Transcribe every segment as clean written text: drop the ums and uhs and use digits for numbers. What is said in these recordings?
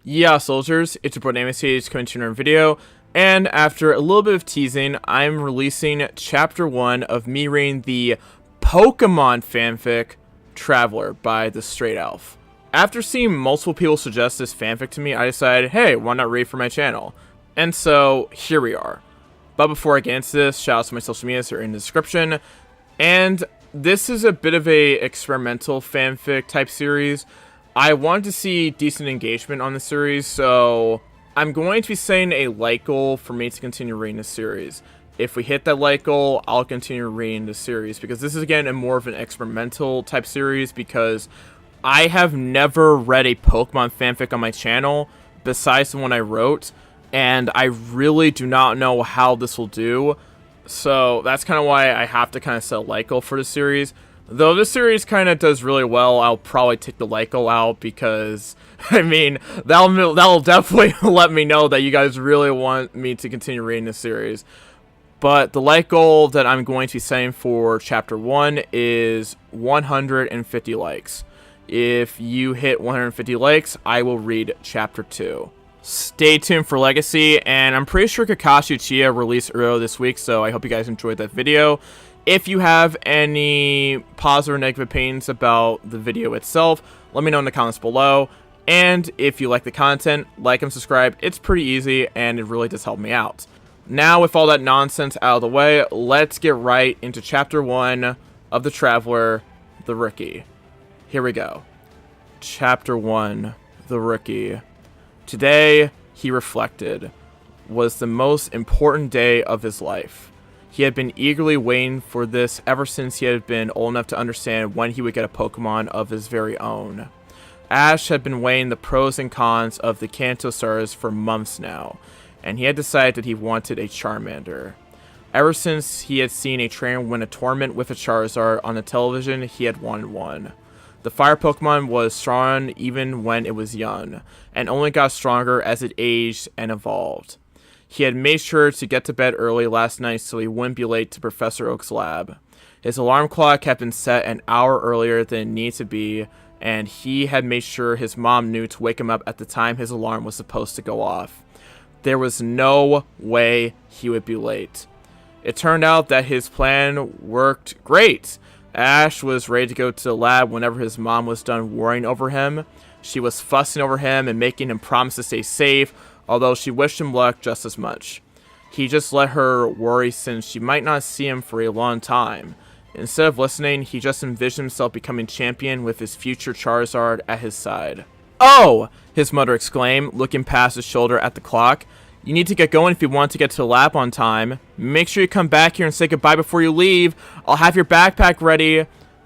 Yeah, soldiers, it's your boy Amelia coming to another video, and after a little bit of teasing, I'm releasing Chapter 1 of me reading the Pokemon fanfic, Traveler by the Straight Elf. After seeing multiple people suggest this fanfic to me, I decided, hey, why not read for my channel? And so, here we are. But before I get into this, shout out to my social medias, they're in the description, and this is a bit of a experimental fanfic type series. I wanted to see decent engagement on the series, so I'm going to be setting a like goal for me to continue reading the series. If we hit that like goal, I'll continue reading the series, because this is, again, a more of an experimental type series, because I have never read a Pokemon fanfic on my channel, besides the one I wrote, and I really do not know how this will do, so that's kind of why I have to kind of set a like goal for the series. Though this series kind of does really well, I'll probably take the like goal out because, I mean, that'll definitely let me know that you guys really want me to continue reading this series. But the like goal that I'm going to be setting for Chapter 1 is 150 likes. If you hit 150 likes, I will read Chapter 2. Stay tuned for Legacy, and I'm pretty sure Kakashi Uchiha released earlier this week, so I hope you guys enjoyed that video. If you have any positive or negative opinions about the video itself, let me know in the comments below. And if you like the content, like and subscribe. It's pretty easy, and it really does help me out. Now, with all that nonsense out of the way, let's get right into Chapter 1 of The Traveler, The Rookie. Here we go. Chapter 1, The Rookie. Today, he reflected, was the most important day of his life. He had been eagerly waiting for this ever since he had been old enough to understand when he would get a Pokemon of his very own. Ash had been weighing the pros and cons of the Kanto Stars for months now, and he had decided that he wanted a Charmander. Ever since he had seen a trainer win a tournament with a Charizard on the television, he had wanted one. The fire Pokemon was strong even when it was young, and only got stronger as it aged and evolved. He had made sure to get to bed early last night so he wouldn't be late to Professor Oak's lab. His alarm clock had been set an hour earlier than it needed to be, and he had made sure his mom knew to wake him up at the time his alarm was supposed to go off. There was no way he would be late. It turned out that his plan worked great. Ash was ready to go to the lab whenever his mom was done worrying over him. She was fussing over him and making him promise to stay safe, although she wished him luck just as much. He just let her worry since she might not see him for a long time. Instead of listening, he just envisioned himself becoming champion with his future Charizard at his side. "Oh!" his mother exclaimed, looking past his shoulder at the clock. "You need to get going if you want to get to the lab on time. Make sure you come back here and say goodbye before you leave. I'll have your backpack ready."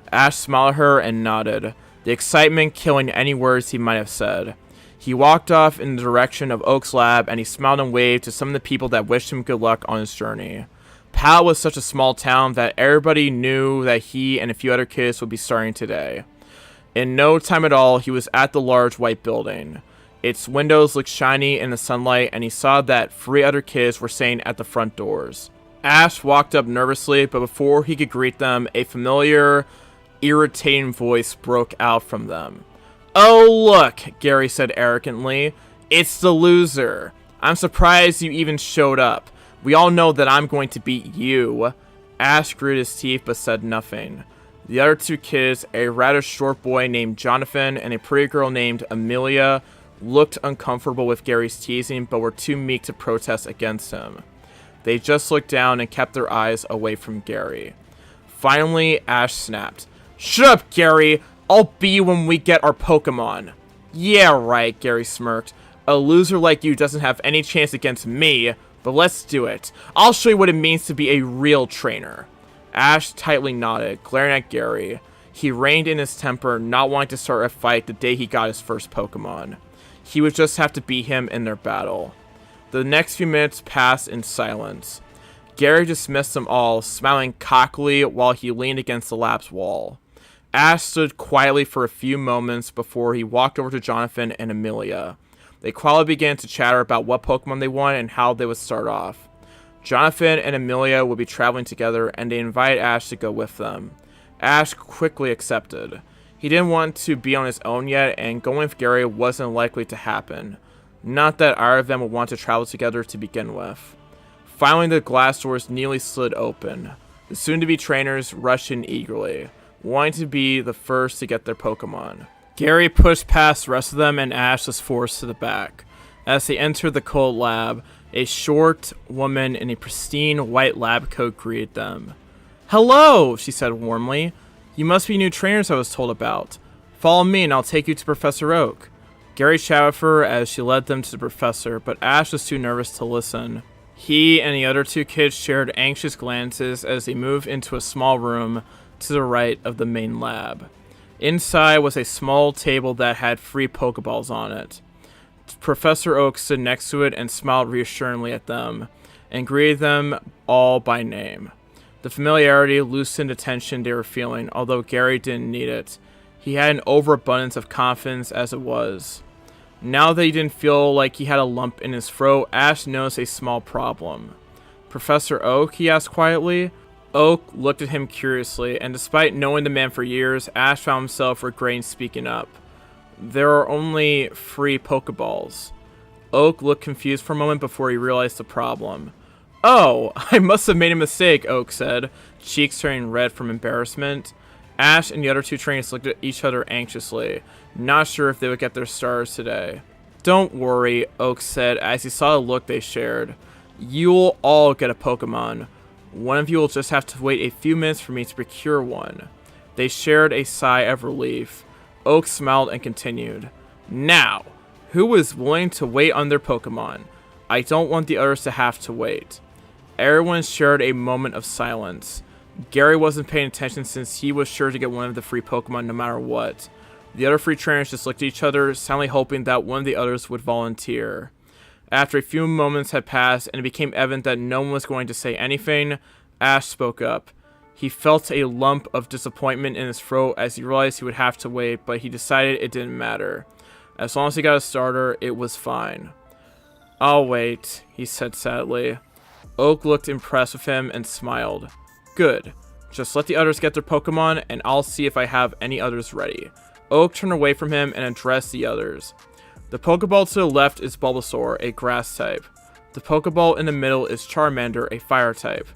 Ash smiled at her and nodded, the excitement killing any words he might have said. He walked off in the direction of Oak's lab, and he smiled and waved to some of the people that wished him good luck on his journey. Pal was such a small town that everybody knew that he and a few other kids would be starting today. In no time at all, he was at the large white building. Its windows looked shiny in the sunlight, and he saw that 3 other kids were staying at the front doors. Ash walked up nervously, but before he could greet them, a familiar, irritating voice broke out from them. "Oh, look," Gary said arrogantly. "It's the loser. I'm surprised you even showed up. We all know that I'm going to beat you." Ash gritted his teeth but said nothing. The other 2 kids, a rather short boy named Jonathan and a pretty girl named Amelia, looked uncomfortable with Gary's teasing but were too meek to protest against him. They just looked down and kept their eyes away from Gary. Finally, Ash snapped. "Shut up, Gary! I'll beat you when we get our Pokemon." "Yeah, right," Gary smirked. "A loser like you doesn't have any chance against me, but let's do it. I'll show you what it means to be a real trainer." Ash tightly nodded, glaring at Gary. He reined in his temper, not wanting to start a fight the day he got his first Pokemon. He would just have to beat him in their battle. The next few minutes passed in silence. Gary dismissed them all, smiling cockily while he leaned against the lab's wall. Ash stood quietly for a few moments before he walked over to Jonathan and Amelia. They quietly began to chatter about what Pokemon they wanted and how they would start off. Jonathan and Amelia would be traveling together, and they invited Ash to go with them. Ash quickly accepted. He didn't want to be on his own yet, and going with Gary wasn't likely to happen. Not that either of them would want to travel together to begin with. Finally, the glass doors nearly slid open. The soon-to-be trainers rushed in eagerly, wanting to be the first to get their Pokemon. Gary pushed past the rest of them, and Ash was forced to the back. As they entered the cold lab, a short woman in a pristine white lab coat greeted them. "Hello," she said warmly. "You must be new trainers I was told about. Follow me and I'll take you to Professor Oak." Gary chatted with her as she led them to the professor, but Ash was too nervous to listen. He and the other two kids shared anxious glances as they moved into a small room to the right of the main lab. Inside was a small table that had 3 Pokeballs on it. Professor Oak stood next to it and smiled reassuringly at them, and greeted them all by name. The familiarity loosened the tension they were feeling, although Gary didn't need it. He had an overabundance of confidence as it was. Now that he didn't feel like he had a lump in his throat, Ash noticed a small problem. "Professor Oak?" he asked quietly. Oak looked at him curiously, and despite knowing the man for years, Ash found himself regretting speaking up. "There are only 3 Pokeballs." Oak looked confused for a moment before he realized the problem. "Oh, I must have made a mistake," Oak said, cheeks turning red from embarrassment. Ash and the other 2 trainers looked at each other anxiously, not sure if they would get their stars today. "Don't worry," Oak said as he saw the look they shared. "You'll all get a Pokemon. One of you will just have to wait a few minutes for me to procure one." They shared a sigh of relief. Oak smiled and continued. "Now, who is willing to wait on their Pokemon? I don't want the others to have to wait." Everyone shared a moment of silence. Gary wasn't paying attention since he was sure to get one of the 3 Pokemon no matter what. The other 3 trainers just looked at each other, silently hoping that one of the others would volunteer. After a few moments had passed and it became evident that no one was going to say anything, Ash spoke up. He felt a lump of disappointment in his throat as he realized he would have to wait, but he decided it didn't matter. As long as he got a starter, it was fine. "I'll wait," he said sadly. Oak looked impressed with him and smiled. "Good. Just let the others get their Pokemon, and I'll see if I have any others ready." Oak turned away from him and addressed the others. "The Pokeball to the left is Bulbasaur, a Grass type. The Pokeball in the middle is Charmander, a Fire type.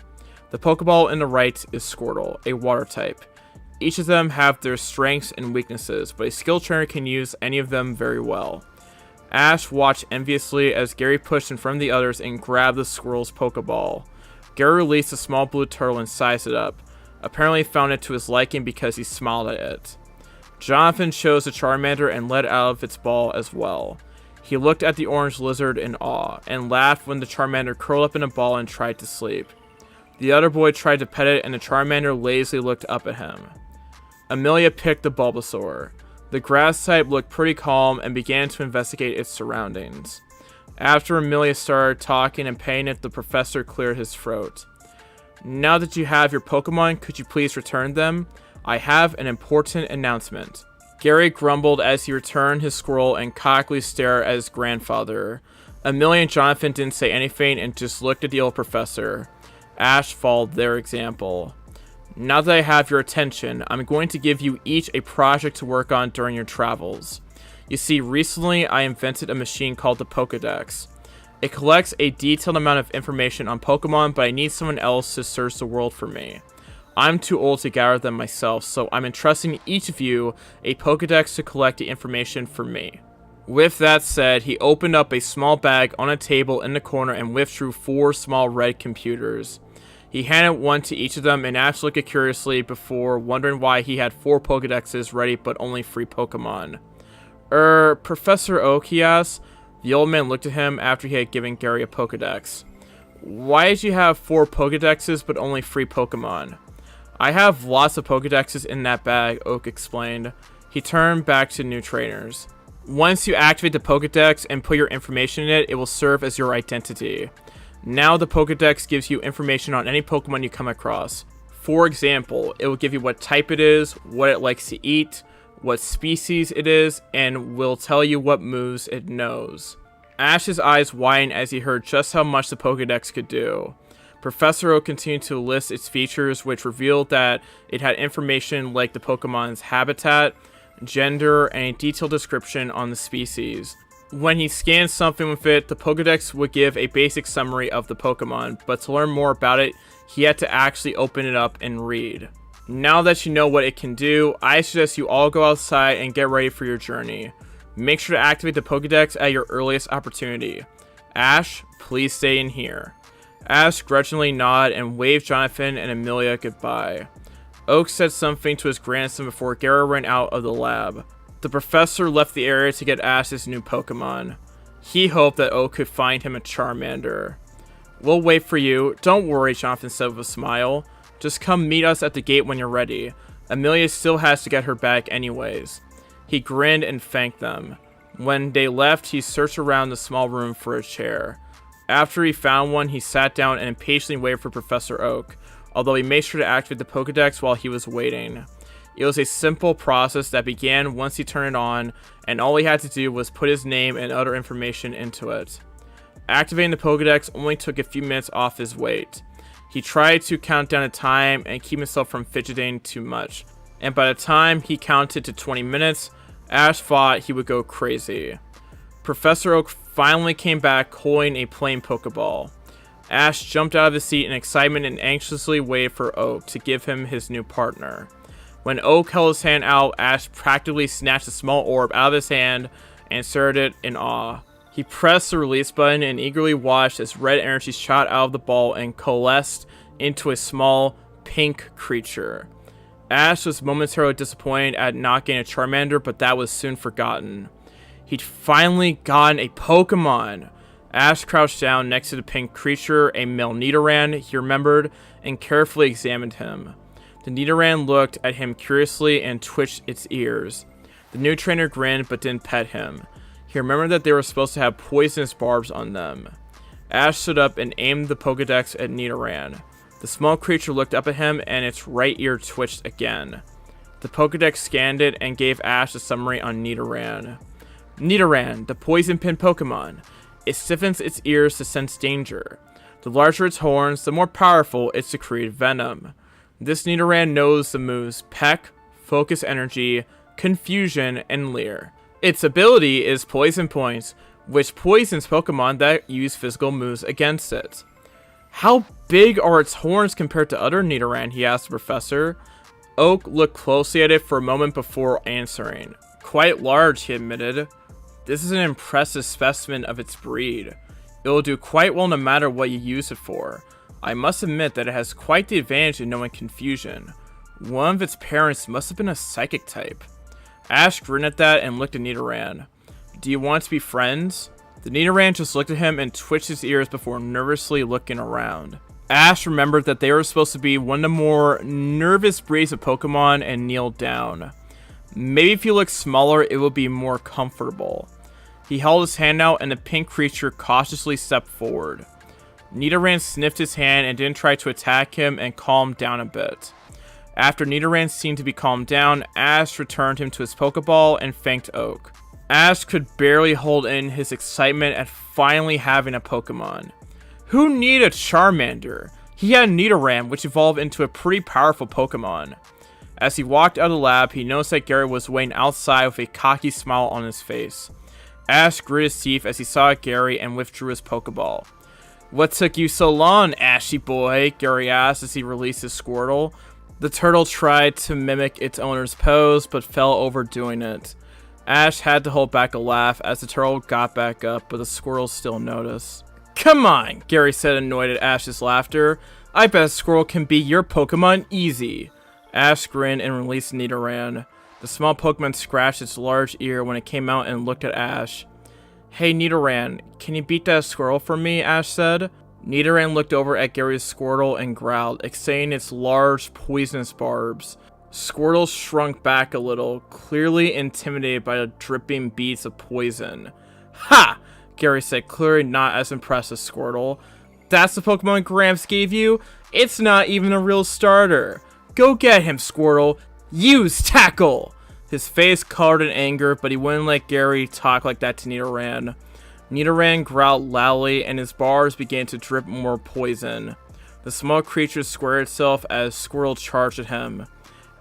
The Pokeball in the right is Squirtle, a Water type. Each of them have their strengths and weaknesses, but a skilled trainer can use any of them very well." Ash watched enviously as Gary pushed in front of the others and grabbed the Squirrel's Pokeball. Gary released a small blue turtle and sized it up. Apparently found it to his liking because he smiled at it. Jonathan chose the Charmander and let out of its ball as well. He looked at the orange lizard in awe, and laughed when the Charmander curled up in a ball and tried to sleep. The other boy tried to pet it, and the Charmander lazily looked up at him. Amelia picked the Bulbasaur. The Grass type looked pretty calm and began to investigate its surroundings. After Amelia started talking and paying it, the professor cleared his throat. "Now that you have your Pokemon, could you please return them? I have an important announcement." Gary grumbled as he returned his squirrel and cockily stared at his grandfather. Amelia and Jonathan didn't say anything and just looked at the old professor. Ash followed their example. "Now that I have your attention, I'm going to give you each a project to work on during your travels. You see, recently I invented a machine called the Pokedex. It collects a detailed amount of information on Pokemon, but I need someone else to search the world for me. I'm too old to gather them myself, so I'm entrusting each of you a Pokedex to collect the information for me." With that said, he opened up a small bag on a table in the corner and withdrew 4 small red computers. He handed one to each of them, and Ash looked curiously before wondering why he had 4 Pokedexes ready but only 3 Pokemon. Professor Oak?" he asked. The old man looked at him after he had given Gary a Pokedex. "Why did you have 4 Pokedexes but only 3 Pokemon?" "I have lots of Pokedexes in that bag," Oak explained. He turned back to new trainers. "Once you activate the Pokedex and put your information in it, it will serve as your identity. Now the Pokedex gives you information on any Pokemon you come across. For example, it will give you what type it is, what it likes to eat, what species it is, and will tell you what moves it knows." Ash's eyes widened as he heard just how much the Pokedex could do. Professor Oak continued to list its features, which revealed that it had information like the Pokemon's habitat, gender, and a detailed description on the species. When he scanned something with it, the Pokedex would give a basic summary of the Pokemon, but to learn more about it, he had to actually open it up and read. Now that you know what it can do, I suggest you all go outside and get ready for your journey. Make sure to activate the Pokedex at your earliest opportunity. Ash, please stay in here. Ash grudgingly nodded and waved Jonathan and Amelia goodbye. Oak said something to his grandson before Gary ran out of the lab. The professor left the area to get Ash's new Pokemon. He hoped that Oak could find him a Charmander. We'll wait for you. Don't worry, Jonathan said with a smile. Just come meet us at the gate when you're ready. Amelia still has to get her back anyways. He grinned and thanked them. When they left, he searched around the small room for a chair. After he found one, he sat down and impatiently waited for Professor Oak, although he made sure to activate the Pokedex while he was waiting. It was a simple process that began once he turned it on, and all he had to do was put his name and other information into it. Activating the Pokedex only took a few minutes off his wait. He tried to count down the time and keep himself from fidgeting too much, and by the time he counted to 20 minutes, Ash thought he would go crazy. Professor Oak finally came back holding a plain Pokeball. Ash jumped out of his seat in excitement and anxiously waited for Oak to give him his new partner. When Oak held his hand out, Ash practically snatched a small orb out of his hand and stared at it in awe. He pressed the release button and eagerly watched as red energy shot out of the ball and coalesced into a small, pink creature. Ash was momentarily disappointed at not getting a Charmander, but that was soon forgotten. He'd finally gotten a Pokemon! Ash crouched down next to the pink creature, a male Nidoran, he remembered, and carefully examined him. The Nidoran looked at him curiously and twitched its ears. The new trainer grinned but didn't pet him. He remembered that they were supposed to have poisonous barbs on them. Ash stood up and aimed the Pokedex at Nidoran. The small creature looked up at him and its right ear twitched again. The Pokedex scanned it and gave Ash a summary on Nidoran. Nidoran, the poison pin Pokemon. It stiffens its ears to sense danger. The larger its horns, the more powerful it secretes venom. This Nidoran knows the moves Peck, Focus Energy, Confusion, and Leer. Its ability is Poison Points, which poisons Pokemon that use physical moves against it. How big are its horns compared to other Nidoran? He asked the professor. Oak looked closely at it for a moment before answering. Quite large, he admitted. This is an impressive specimen of its breed. It will do quite well no matter what you use it for. I must admit that it has quite the advantage in knowing Confusion. One of its parents must have been a psychic type. Ash grinned at that and looked at Nidoran. Do you want to be friends? The Nidoran just looked at him and twitched his ears before nervously looking around. Ash remembered that they were supposed to be one of the more nervous breeds of Pokemon and kneeled down. Maybe if you look smaller, it will be more comfortable. He held his hand out and the pink creature cautiously stepped forward. Nidoran sniffed his hand and didn't try to attack him and calmed down a bit. After Nidoran seemed to be calmed down, Ash returned him to his Pokeball and thanked Oak. Ash could barely hold in his excitement at finally having a Pokemon. Who needed a Charmander? He had Nidoran, which evolved into a pretty powerful Pokemon. As he walked out of the lab, he noticed that Gary was waiting outside with a cocky smile on his face. Ash gritted his teeth as he saw Gary and withdrew his Pokeball. What took you so long, Ashy boy? Gary asked as he released his Squirtle. The turtle tried to mimic its owner's pose, but fell over doing it. Ash had to hold back a laugh as the turtle got back up, but the Squirtle still noticed. Come on, Gary said, annoyed at Ash's laughter. I bet a squirrel can beat your Pokemon easy. Ash grinned and released Nidoran. The small Pokemon scratched its large ear when it came out and looked at Ash. Hey Nidoran, can you beat that squirrel for me? Ash said. Nidoran looked over at Gary's Squirtle and growled, exhaling its large, poisonous barbs. Squirtle shrunk back a little, clearly intimidated by the dripping beads of poison. Ha! Gary said, clearly not as impressed as Squirtle. That's the Pokemon Gramps gave you? It's not even a real starter. Go get him, Squirtle. Use Tackle! His face colored in anger, but he wouldn't let Gary talk like that to Nidoran. Nidoran growled loudly, and his barbs began to drip more poison. The small creature squared itself as Squirtle charged at him.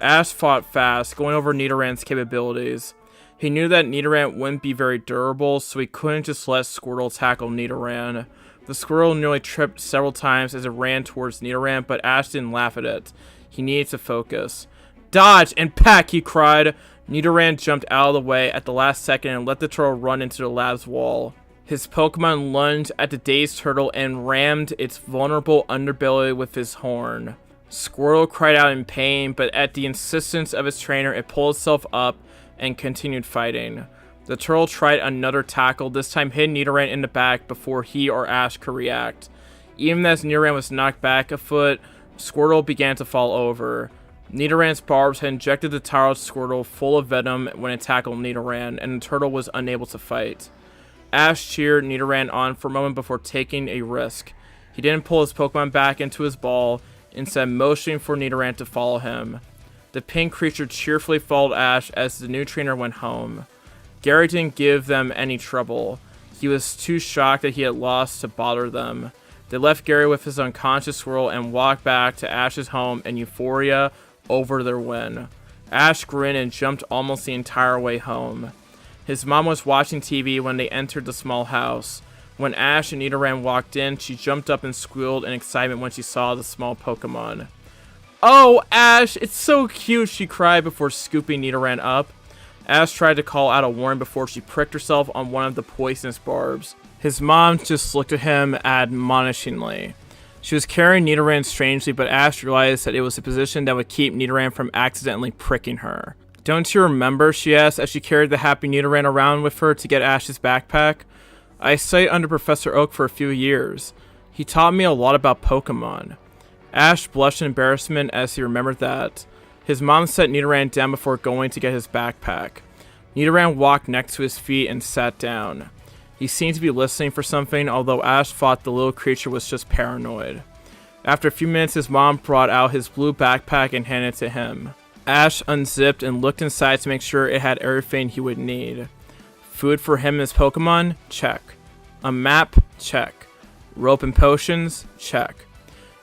Ash fought fast, going over Nidoran's capabilities. He knew that Nidoran wouldn't be very durable, so he couldn't just let Squirtle tackle Nidoran. The squirrel nearly tripped several times as it ran towards Nidoran, but Ash didn't laugh at it. He needed to focus. "Dodge and peck!" he cried. Nidoran jumped out of the way at the last second and let the turtle run into the lab's wall. His Pokemon lunged at the dazed turtle and rammed its vulnerable underbelly with his horn. Squirtle cried out in pain, but at the insistence of its trainer, it pulled itself up and continued fighting. The turtle tried another tackle, this time hitting Nidoran in the back before he or Ash could react. Even as Nidoran was knocked back a foot, Squirtle began to fall over. Nidoran's barbs had injected the tired Squirtle full of venom when it tackled Nidoran, and the turtle was unable to fight. Ash cheered Nidoran on for a moment before taking a risk. He didn't pull his Pokemon back into his ball, instead motioning for Nidoran to follow him. The pink creature cheerfully followed Ash as the new trainer went home. Gary didn't give them any trouble. He was too shocked that he had lost to bother them. They left Gary with his unconscious squirrel and walked back to Ash's home in euphoria over their win. Ash grinned and jumped almost the entire way home. His mom was watching TV when they entered the small house. When Ash and Nidoran walked in, she jumped up and squealed in excitement when she saw the small Pokemon. "Oh, Ash, it's so cute," she cried before scooping Nidoran up. Ash tried to call out a warning before she pricked herself on one of the poisonous barbs. His mom just looked at him admonishingly. She was carrying Nidoran strangely, but Ash realized that it was a position that would keep Nidoran from accidentally pricking her. "Don't you remember?" she asked as she carried the happy Nidoran around with her to get Ash's backpack. "I studied under Professor Oak for a few years. He taught me a lot about Pokemon." Ash blushed in embarrassment as he remembered that. His mom set Nidoran down before going to get his backpack. Nidoran walked next to his feet and sat down. He seemed to be listening for something, although Ash thought the little creature was just paranoid. After a few minutes, his mom brought out his blue backpack and handed it to him. Ash unzipped and looked inside to make sure it had everything he would need. Food for him and his Pokemon? Check. A map? Check. Rope and potions? Check.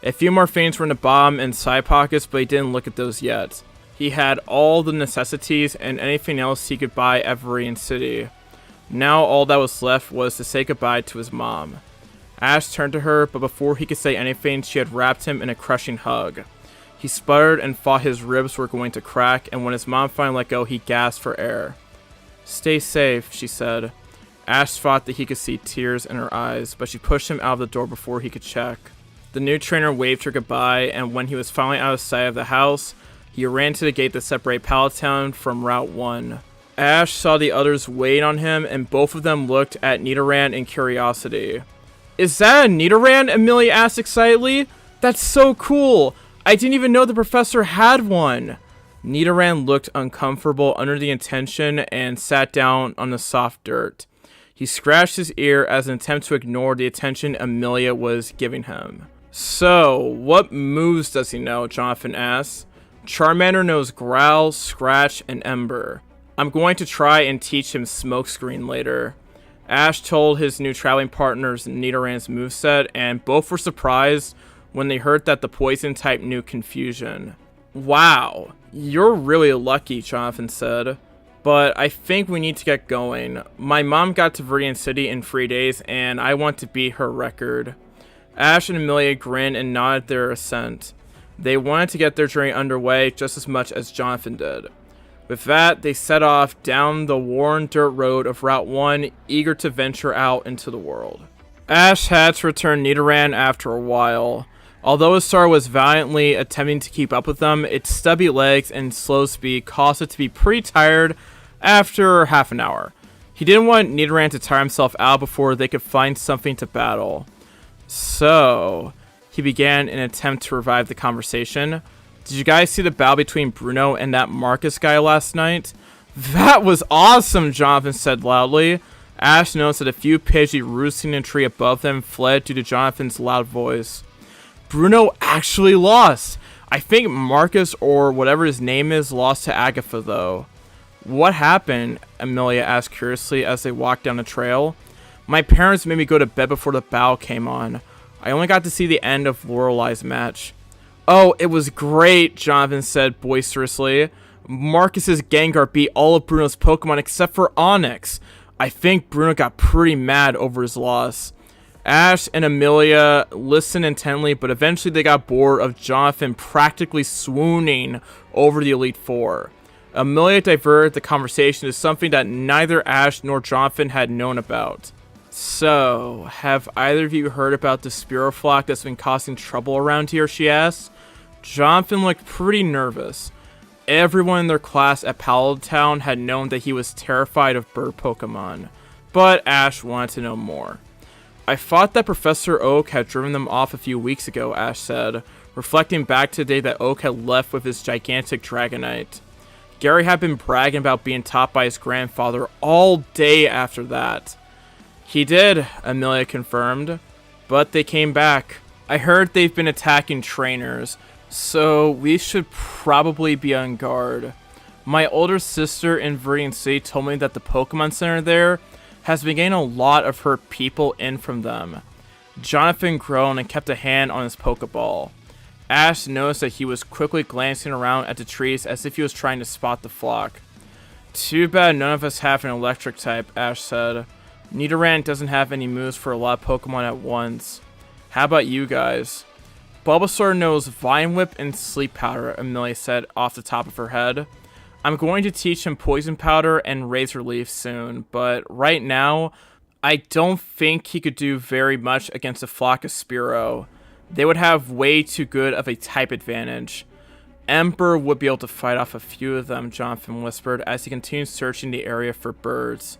A few more things were in the bottom and side pockets, but he didn't look at those yet. He had all the necessities and anything else he could buy at Viridian City. Now all that was left was to say goodbye to his mom. Ash turned to her, but before he could say anything, she had wrapped him in a crushing hug. He sputtered and thought his ribs were going to crack, and when his mom finally let go, he gasped for air. "Stay safe," she said. Ash thought that he could see tears in her eyes, but she pushed him out of the door before he could check. The new trainer waved her goodbye, and when he was finally out of sight of the house, he ran to the gate that separated Pallet Town from Route 1. Ash saw the others waiting on him, and both of them looked at Nidoran in curiosity. "Is that a Nidoran?" Amelia asked excitedly. "That's so cool! I didn't even know the professor had one!" Nidoran looked uncomfortable under the attention and sat down on the soft dirt. He scratched his ear as an attempt to ignore the attention Amelia was giving him. "So, what moves does he know?" Jonathan asked. "Charmander knows Growl, Scratch, and Ember. I'm going to try and teach him Smokescreen later." Ash told his new traveling partners Nidoran's moveset, and both were surprised when they heard that the poison type knew Confusion. "Wow, you're really lucky," Jonathan said. "But I think we need to get going. My mom got to Viridian City in 3 days, and I want to beat her record." Ash and Amelia grinned and nodded their assent. They wanted to get their journey underway just as much as Jonathan did. With that, they set off down the worn dirt road of Route 1, eager to venture out into the world. Ash had to return Nidoran after a while. Although his star was valiantly attempting to keep up with them, its stubby legs and slow speed caused it to be pretty tired after half an hour. He didn't want Nidoran to tire himself out before they could find something to battle. So, he began an attempt to revive the conversation. "Did you guys see the battle between Bruno and that Marcus guy last night?" "That was awesome," Jonathan said loudly. Ash noticed that a few Pidgey roosting in a tree above them fled due to Jonathan's loud voice. "Bruno actually lost. I think Marcus, or whatever his name is, lost to Agatha though." "What happened?" Amelia asked curiously as they walked down the trail. "My parents made me go to bed before the battle came on. I only got to see the end of Lorelei's match." Oh, it was great, Jonathan said boisterously. Marcus's Gengar beat all of Bruno's Pokemon except for Onyx. I think Bruno got pretty mad over his loss. Ash and Amelia listened intently, but eventually they got bored of Jonathan practically swooning over the Elite Four. Amelia diverted the conversation to something that neither Ash nor Jonathan had known about. So, have either of you heard about the Spearow flock that's been causing trouble around here, she asked. Jonathan looked pretty nervous. Everyone in their class at Palo Town had known that he was terrified of bird Pokemon, but Ash wanted to know more. I thought that Professor Oak had driven them off a few weeks ago, Ash said, reflecting back to the day that Oak had left with his gigantic Dragonite. Gary had been bragging about being taught by his grandfather all day after that. He did, Amelia confirmed, but they came back. I heard they've been attacking trainers, so we should probably be on guard. My older sister in Viridian City told me that the Pokemon Center there has been getting a lot of her people in from them. Jonathan groaned and kept a hand on his Pokeball. Ash noticed that he was quickly glancing around at the trees as if he was trying to spot the flock. Too bad none of us have an electric type, Ash said. Nidoran doesn't have any moves for a lot of Pokemon at once. How about you guys? Bulbasaur knows Vine Whip and Sleep Powder, Amelia said off the top of her head. I'm going to teach him Poison Powder and Razor Leaf soon, but right now, I don't think he could do very much against a flock of Spearow. They would have way too good of a type advantage. Ember would be able to fight off a few of them, Jonathan whispered as he continued searching the area for birds.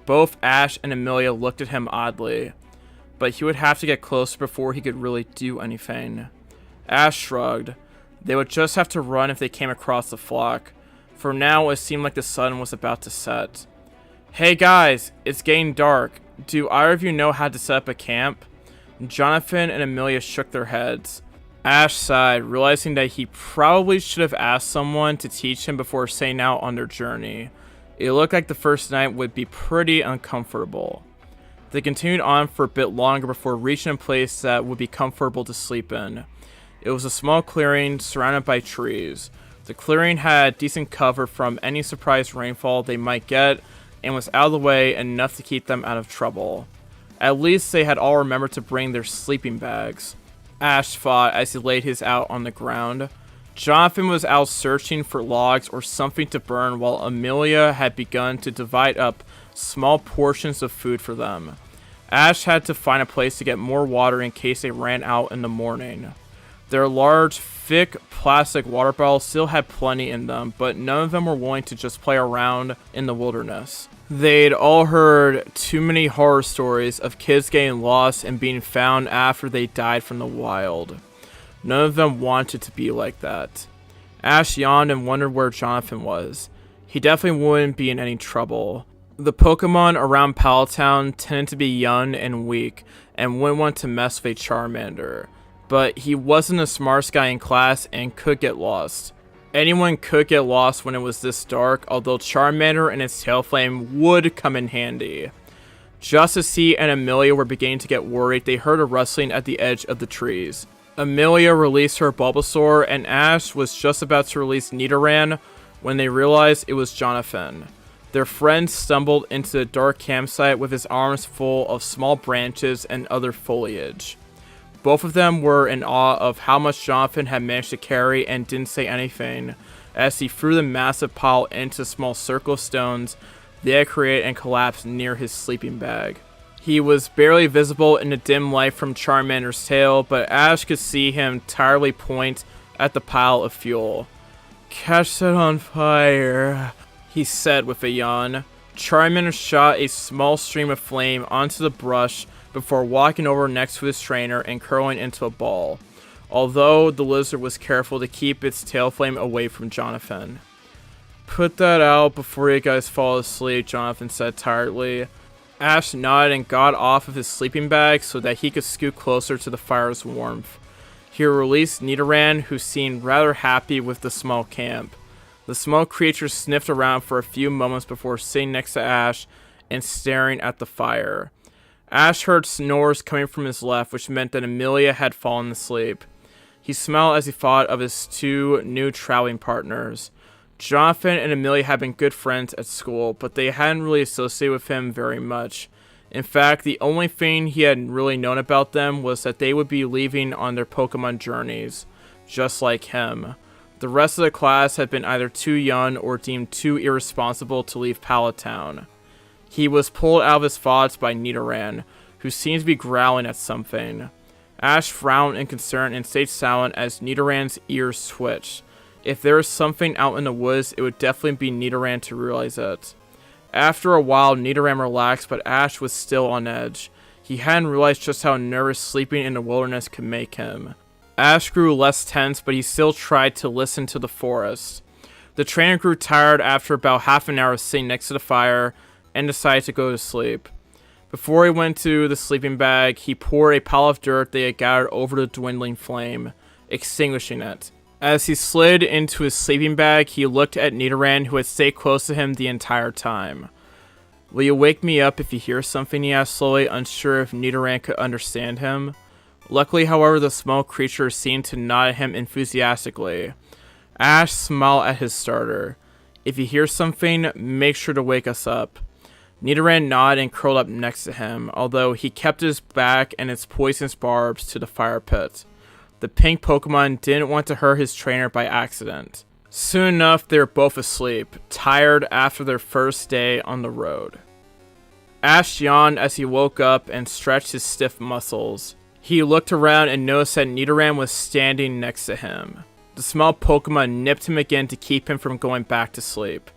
Both Ash and Amelia looked at him oddly, but he would have to get closer before he could really do anything. Ash shrugged. They would just have to run if they came across the flock. For now, it seemed like the sun was about to set. Hey guys, it's getting dark. Do either of you know how to set up a camp? Jonathan and Amelia shook their heads. Ash sighed, realizing that he probably should have asked someone to teach him before setting out on their journey. It looked like the first night would be pretty uncomfortable. They continued on for a bit longer before reaching a place that would be comfortable to sleep in. It was a small clearing surrounded by trees. The clearing had decent cover from any surprise rainfall they might get and was out of the way enough to keep them out of trouble. At least they had all remembered to bring their sleeping bags. Ash thought as he laid his out on the ground. Jonathan was out searching for logs or something to burn while Amelia had begun to divide up small portions of food for them. Ash had to find a place to get more water in case they ran out in the morning. Their large, thick plastic water bottles still had plenty in them, but none of them were willing to just play around in the wilderness. They'd all heard too many horror stories of kids getting lost and being found after they died from the wild. None of them wanted to be like that. Ash yawned and wondered where Jonathan was. He definitely wouldn't be in any trouble. The Pokemon around Palo Town tended to be young and weak and wouldn't want to mess with a Charmander. But he wasn't the smartest guy in class and could get lost. Anyone could get lost when it was this dark, although Charmander and its tail flame would come in handy. Just as he and Amelia were beginning to get worried, they heard a rustling at the edge of the trees. Amelia released her Bulbasaur, and Ash was just about to release Nidoran when they realized it was Jonathan. Their friend stumbled into the dark campsite with his arms full of small branches and other foliage. Both of them were in awe of how much Jonathan had managed to carry and didn't say anything as he threw the massive pile into a small circle of stones they had created and collapsed near his sleeping bag. He was barely visible in the dim light from Charmander's tail, but Ash could see him tiredly point at the pile of fuel. "Catch that on fire," he said with a yawn. Charmander shot a small stream of flame onto the brush before walking over next to his trainer and curling into a ball, although the lizard was careful to keep its tail flame away from Jonathan. "Put that out before you guys fall asleep," Jonathan said tiredly. Ash nodded and got off of his sleeping bag so that he could scoot closer to the fire's warmth. He released Nidoran, who seemed rather happy with the small camp. The small creature sniffed around for a few moments before sitting next to Ash and staring at the fire. Ash heard snores coming from his left, which meant that Amelia had fallen asleep. He smiled as he thought of his two new traveling partners. Jonathan and Amelia had been good friends at school, but they hadn't really associated with him very much. In fact, the only thing he had really known about them was that they would be leaving on their Pokemon journeys, just like him. The rest of the class had been either too young or deemed too irresponsible to leave Pallet Town. He was pulled out of his thoughts by Nidoran, who seemed to be growling at something. Ash frowned in concern and stayed silent as Nidoran's ears twitched. If there was something out in the woods, it would definitely be Nidoran to realize it. After a while, Nidoran relaxed, but Ash was still on edge. He hadn't realized just how nervous sleeping in the wilderness could make him. Ash grew less tense, but he still tried to listen to the forest. The trainer grew tired after about half an hour of sitting next to the fire and decided to go to sleep. Before he went to the sleeping bag, he poured a pile of dirt they had gathered over the dwindling flame, extinguishing it. As he slid into his sleeping bag, he looked at Nidoran, who had stayed close to him the entire time. "Will you wake me up if you hear something?" he asked slowly, unsure if Nidoran could understand him. Luckily, however, the small creature seemed to nod at him enthusiastically. Ash smiled at his starter. "If you hear something, make sure to wake us up." Nidoran nodded and curled up next to him, although he kept his back and its poisonous barbs to the fire pit. The pink Pokemon didn't want to hurt his trainer by accident. Soon enough, they were both asleep, tired after their first day on the road. Ash yawned as he woke up and stretched his stiff muscles. He looked around and noticed that Nidoran was standing next to him. The small Pokemon nipped him again to keep him from going back to sleep.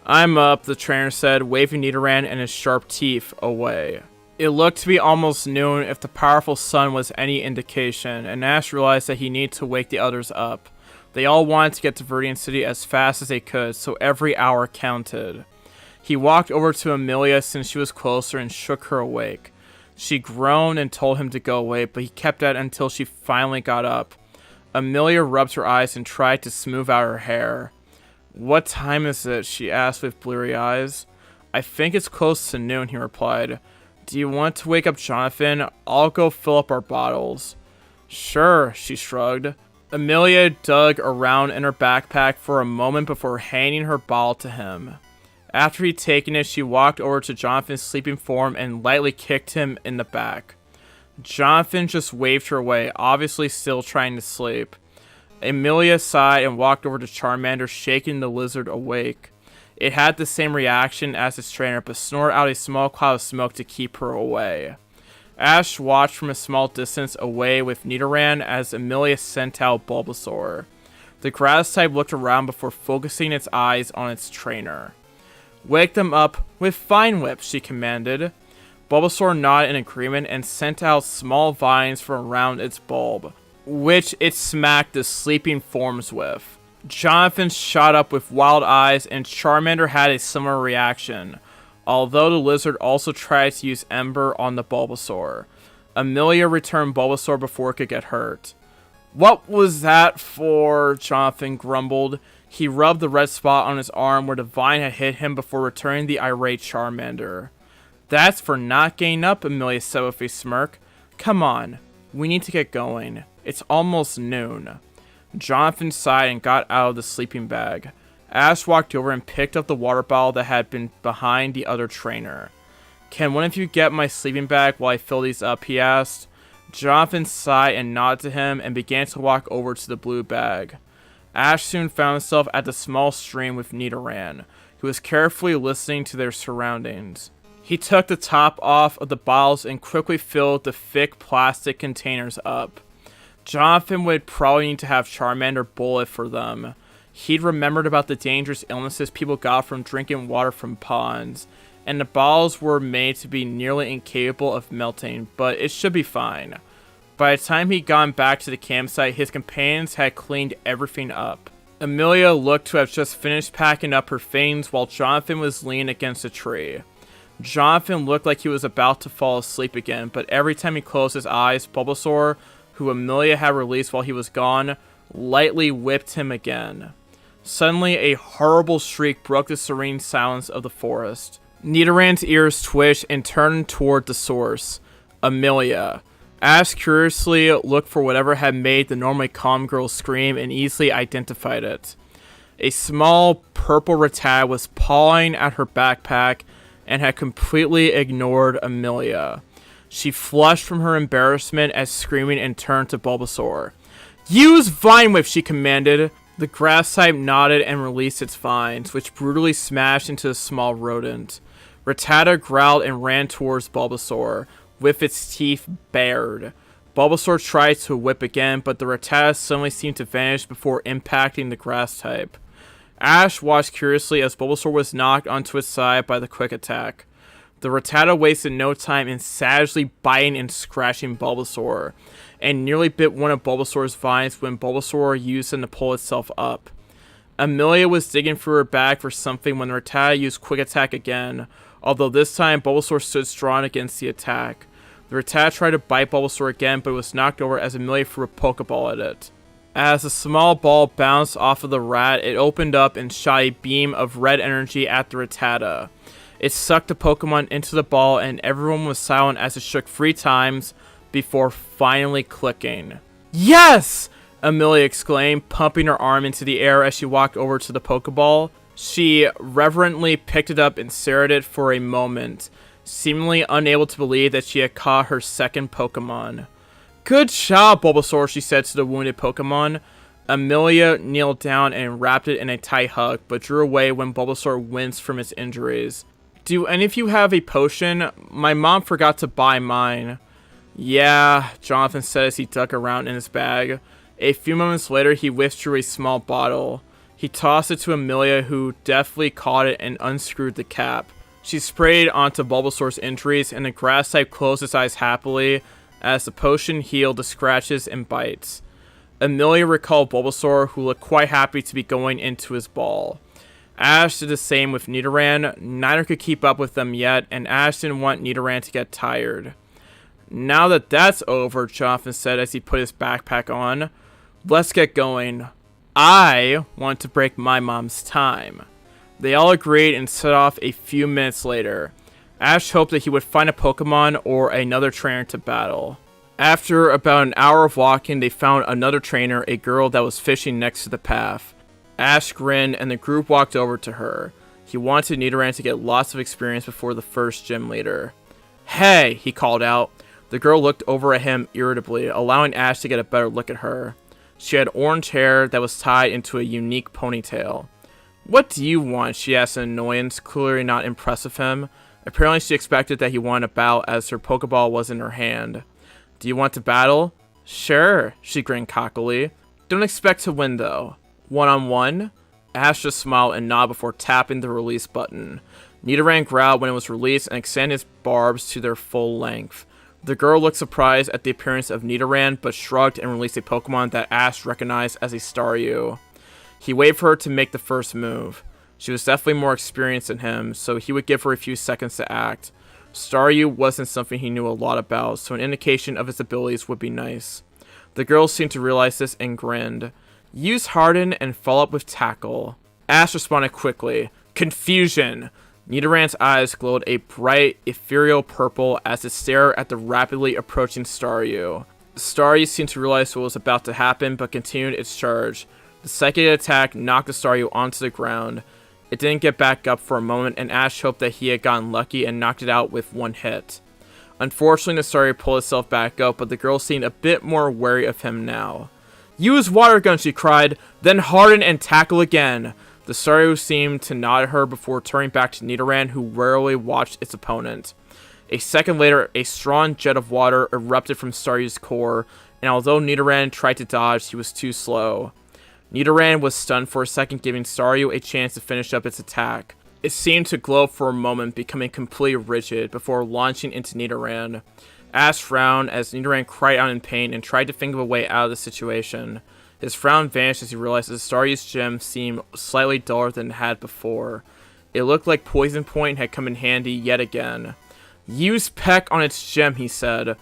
"I'm up," the trainer said, waving Nidoran and his sharp teeth away. It looked to be almost noon if the powerful sun was any indication, and Ash realized that he needed to wake the others up. They all wanted to get to Viridian City as fast as they could, so every hour counted. He walked over to Amelia since she was closer and shook her awake. She groaned and told him to go away, but he kept at it until she finally got up. Amelia rubbed her eyes and tried to smooth out her hair. "What time is it?" she asked with bleary eyes. "I think it's close to noon," he replied. "Do you want to wake up Jonathan? I'll go fill up our bottles." "Sure," she shrugged. Amelia dug around in her backpack for a moment before handing her bottle to him. After he'd taken it, she walked over to Jonathan's sleeping form and lightly kicked him in the back. Jonathan just waved her away, obviously still trying to sleep. Amelia sighed and walked over to Charmander, shaking the lizard awake. It had the same reaction as its trainer, but snorted out a small cloud of smoke to keep her away. Ash watched from a small distance away with Nidoran as Amelia sent out Bulbasaur. The grass type looked around before focusing its eyes on its trainer. "Wake them up with Vine Whip," she commanded. Bulbasaur nodded in agreement and sent out small vines from around its bulb, which it smacked the sleeping forms with. Jonathan shot up with wild eyes, and Charmander had a similar reaction, although the lizard also tried to use Ember on the Bulbasaur. Amelia returned Bulbasaur before it could get hurt. "What was that for?" Jonathan grumbled. He rubbed the red spot on his arm where the vine had hit him before returning the irate Charmander. "That's for not getting up," Amelia said with a smirk. "Come on, we need to get going. It's almost noon." Jonathan sighed and got out of the sleeping bag. Ash walked over and picked up the water bottle that had been behind the other trainer. "Can one of you get my sleeping bag while I fill these up?" he asked. Jonathan sighed and nodded to him and began to walk over to the blue bag. Ash soon found himself at the small stream with Nidoran, who was carefully listening to their surroundings. He took the top off of the bottles and quickly filled the thick plastic containers up. Jonathan would probably need to have Charmander bullet for them. He'd remembered about the dangerous illnesses people got from drinking water from ponds, and the bottles were made to be nearly incapable of melting, but it should be fine. By the time he'd gone back to the campsite, his companions had cleaned everything up. Amelia looked to have just finished packing up her things while Jonathan was leaning against a tree. Jonathan looked like he was about to fall asleep again, but every time he closed his eyes, Bulbasaur, who Amelia had released while he was gone, lightly whipped him again. Suddenly, a horrible shriek broke the serene silence of the forest. Nidoran's ears twitched and turned toward the source, Amelia. Ash curiously looked for whatever had made the normally calm girl scream and easily identified it. A small purple Rattata was pawing at her backpack and had completely ignored Amelia. She flushed from her embarrassment as screaming and turned to Bulbasaur. "Use Vine Whip," she commanded. The grass type nodded and released its vines, which brutally smashed into the small rodent. Rattata growled and ran towards Bulbasaur, with its teeth bared. Bulbasaur tried to whip again, but the Rattata suddenly seemed to vanish before impacting the grass type. Ash watched curiously as Bulbasaur was knocked onto its side by the quick attack. The Rattata wasted no time in savagely biting and scratching Bulbasaur, and nearly bit one of Bulbasaur's vines when Bulbasaur used them to pull itself up. Amelia was digging through her bag for something when the Rattata used quick attack again, although this time Bulbasaur stood strong against the attack. The Rattata tried to bite Bulbasaur again, but it was knocked over as Amelia threw a Pokeball at it. As a small ball bounced off of the rat, it opened up and shot a beam of red energy at the Rattata. It sucked the Pokemon into the ball, and everyone was silent as it shook 3 times before finally clicking. "Yes!" Amelia exclaimed, pumping her arm into the air as she walked over to the Pokeball. She reverently picked it up and stared at it for a moment, seemingly unable to believe that she had caught her second Pokemon. "Good job, Bulbasaur," she said to the wounded Pokemon. Amelia kneeled down and wrapped it in a tight hug, but drew away when Bulbasaur winced from its injuries. "Do any of you have a potion? My mom forgot to buy mine." "Yeah," Jonathan said as he dug around in his bag. A few moments later, he withdrew a small bottle. He tossed it to Amelia, who deftly caught it and unscrewed the cap. She sprayed onto Bulbasaur's injuries, and the grass type closed its eyes happily as the potion healed the scratches and bites. Amelia recalled Bulbasaur, who looked quite happy to be going into his ball. Ash did the same with Nidoran. Neither could keep up with them yet, and Ash didn't want Nidoran to get tired. "Now that that's over," Jonathan said as he put his backpack on, "let's get going. I want to break my mom's time." They all agreed and set off a few minutes later. Ash hoped that he would find a Pokemon or another trainer to battle. After about an hour of walking, they found another trainer, a girl that was fishing next to the path. Ash grinned and the group walked over to her. He wanted Nidoran to get lots of experience before the first gym leader. "Hey!" he called out. The girl looked over at him irritably, allowing Ash to get a better look at her. She had orange hair that was tied into a unique ponytail. "What do you want?" she asked in annoyance, clearly not impressed with him. Apparently she expected that he wanted to battle as her Pokeball was in her hand. "Do you want to battle?" "Sure," she grinned cockily. "Don't expect to win though." "One-on-one?" Ash just smiled and nodded before tapping the release button. Nidoran growled when it was released and extended its barbs to their full length. The girl looked surprised at the appearance of Nidoran, but shrugged and released a Pokemon that Ash recognized as a Staryu. He waited for her to make the first move. She was definitely more experienced than him, so he would give her a few seconds to act. Staryu wasn't something he knew a lot about, so an indication of his abilities would be nice. The girl seemed to realize this and grinned. "Use Harden and follow up with Tackle." Ash responded quickly. "Confusion!" Nidoran's eyes glowed a bright, ethereal purple as it stared at the rapidly approaching Staryu. The Staryu seemed to realize what was about to happen, but continued its charge. The second attack knocked the Staryu onto the ground. It didn't get back up for a moment, and Ash hoped that he had gotten lucky and knocked it out with one hit. Unfortunately, the Staryu pulled itself back up, but the girl seemed a bit more wary of him now. "Use Water Gun," she cried, "then Harden and Tackle again." The Staryu seemed to nod at her before turning back to Nidoran, who warily watched its opponent. A second later, a strong jet of water erupted from Staryu's core, and although Nidoran tried to dodge, he was too slow. Nidoran was stunned for a second, giving Staryu a chance to finish up its attack. It seemed to glow for a moment, becoming completely rigid before launching into Nidoran. Ash frowned as Nidoran cried out in pain and tried to think of a way out of the situation. His frown vanished as he realized that Staryu's gem seemed slightly duller than it had before. It looked like Poison Point had come in handy yet again. "Use Peck on its gem," he said.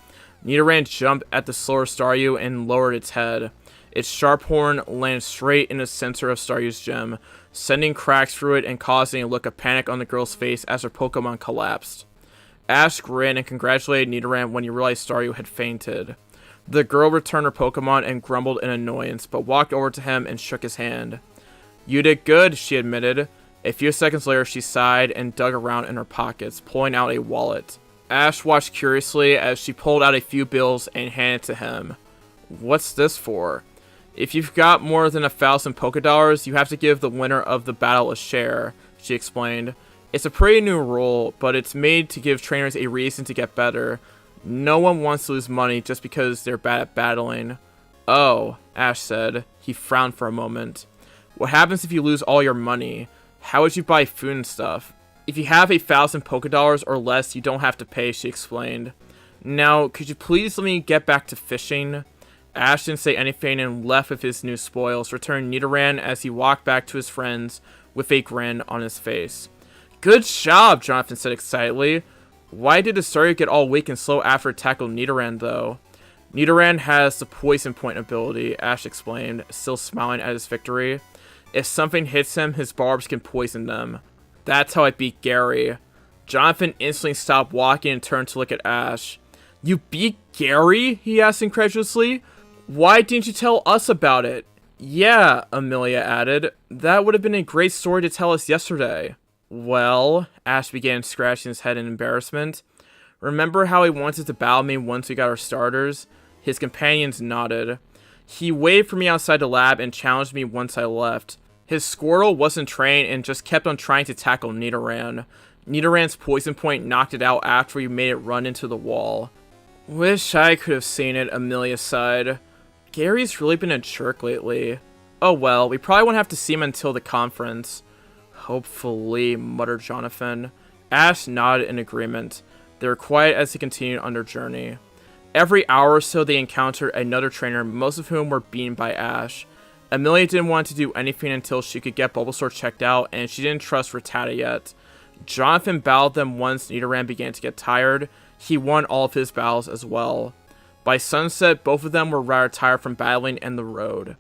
Nidoran jumped at the slower Staryu and lowered its head. Its sharp horn landed straight in the center of Staryu's gem, sending cracks through it and causing a look of panic on the girl's face as her Pokemon collapsed. Ash grinned and congratulated Nidoran when he realized Staryu had fainted. The girl returned her Pokemon and grumbled in annoyance, but walked over to him and shook his hand. "You did good," she admitted. A few seconds later, she sighed and dug around in her pockets, pulling out a wallet. Ash watched curiously as she pulled out a few bills and handed it to him. "What's this for?" "If you've got more than 1,000 Pokedollars, you have to give the winner of the battle a share," she explained. "It's a pretty new rule, but it's made to give trainers a reason to get better. No one wants to lose money just because they're bad at battling." "Oh," Ash said. He frowned for a moment. "What happens if you lose all your money? How would you buy food and stuff?" "If you have 1,000 Pokedollars or less, you don't have to pay," she explained. "Now, could you please let me get back to fishing?" Ash didn't say anything and left with his new spoils, returning Nidoran as he walked back to his friends with a grin on his face. "Good job," Jonathan said excitedly. "Why did the Staryu get all weak and slow after it tackled Nidoran, though?" "Nidoran has the Poison Point ability," Ash explained, still smiling at his victory. "If something hits him, his barbs can poison them. That's how I beat Gary." Jonathan instantly stopped walking and turned to look at Ash. "You beat Gary?" he asked incredulously. "Why didn't you tell us about it?" "Yeah," Amelia added. "That would have been a great story to tell us yesterday." "Well," Ash began scratching his head in embarrassment. "Remember how he wanted to battle me once we got our starters?" His companions nodded. "He waited for me outside the lab and challenged me once I left. His Squirtle wasn't trained and just kept on trying to tackle Nidoran. Nidoran's Poison Point knocked it out after we made it run into the wall." "Wish I could have seen it," Amelia sighed. "Gary's really been a jerk lately." "Oh well, we probably won't have to see him until the conference." "Hopefully," muttered Jonathan. Ash nodded in agreement. They were quiet as they continued on their journey. Every hour or so they encountered another trainer, most of whom were beaten by Ash. Amelia didn't want to do anything until she could get Bulbasaur checked out, and she didn't trust Rattata yet. Jonathan battled them once Nidoran began to get tired. He won all of his battles as well. By sunset, both of them were rather tired from battling and the road.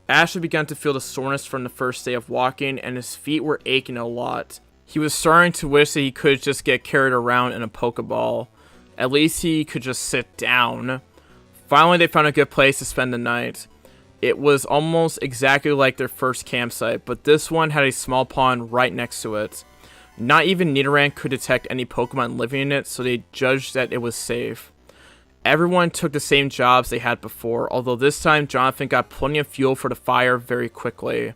Ash had begun to feel the soreness from the first day of walking, and his feet were aching a lot. He was starting to wish that he could just get carried around in a Pokeball. At least he could just sit down. Finally, they found a good place to spend the night. It was almost exactly like their first campsite, but this one had a small pond right next to it. Not even Nidoran could detect any Pokemon living in it, so they judged that it was safe. Everyone took the same jobs they had before, although this time Jonathan got plenty of fuel for the fire very quickly.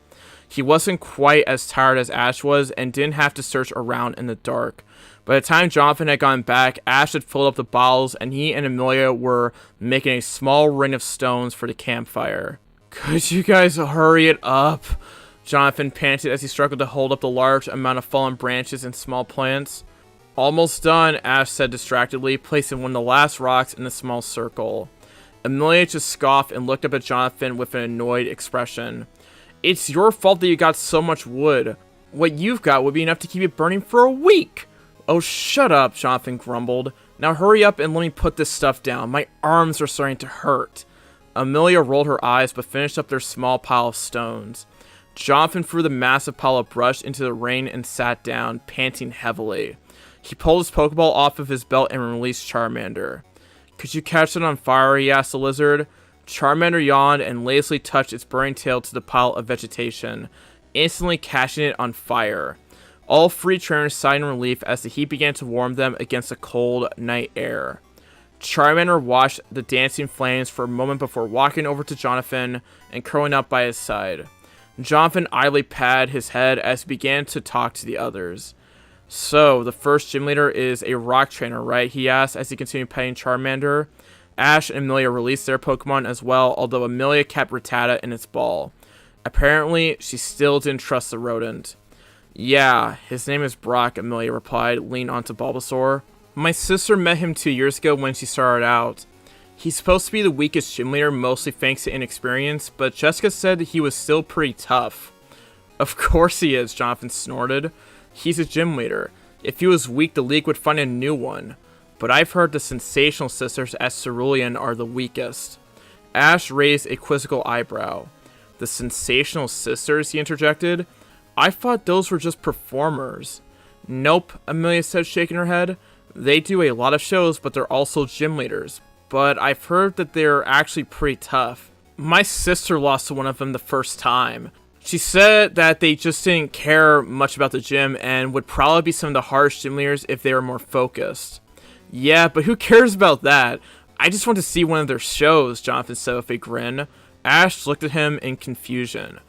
He wasn't quite as tired as Ash was and didn't have to search around in the dark. By the time Jonathan had gotten back, Ash had filled up the bottles and he and Amelia were making a small ring of stones for the campfire. "Could you guys hurry it up?" Jonathan panted as he struggled to hold up the large amount of fallen branches and small plants. "Almost done," Ash said distractedly, placing one of the last rocks in a small circle. Amelia just scoffed and looked up at Jonathan with an annoyed expression. "It's your fault that you got so much wood. What you've got would be enough to keep it burning for a week." "Oh, shut up," Jonathan grumbled. "Now hurry up and let me put this stuff down. My arms are starting to hurt." Amelia rolled her eyes but finished up their small pile of stones. Jonathan threw the massive pile of brush into the rain and sat down, panting heavily. He pulled his Pokeball off of his belt and released Charmander. "Could you catch it on fire?" he asked the lizard. Charmander yawned and lazily touched its burning tail to the pile of vegetation, instantly catching it on fire. All three trainers sighed in relief as the heat began to warm them against the cold night air. Charmander watched the dancing flames for a moment before walking over to Jonathan and curling up by his side. Jonathan idly patted his head as he began to talk to the others. "So, the first gym leader is a rock trainer, right?" he asked as he continued petting Charmander. Ash and Amelia released their Pokemon as well, although Amelia kept Rattata in its ball. Apparently, she still didn't trust the rodent. "Yeah, his name is Brock," Amelia replied, leaning onto Bulbasaur. "My sister met him 2 years ago when she started out. He's supposed to be the weakest gym leader, mostly thanks to inexperience, but Jessica said he was still pretty tough." "Of course he is," Jonathan snorted. "He's a gym leader. If he was weak, the league would find a new one. But I've heard the Sensational Sisters at Cerulean are the weakest." Ash raised a quizzical eyebrow. "The Sensational Sisters?" he interjected. "I thought those were just performers." "Nope," Amelia said, shaking her head. They do a lot of shows, but they're also gym leaders. But I've heard that they're actually pretty tough. My sister lost to one of them the first time. She said that they just didn't care much about the gym and would probably be some of the hardest gym leaders if they were more focused. Yeah, but who cares about that? I just want to see one of their shows, Jonathan said with a grin. Ash looked at him in confusion.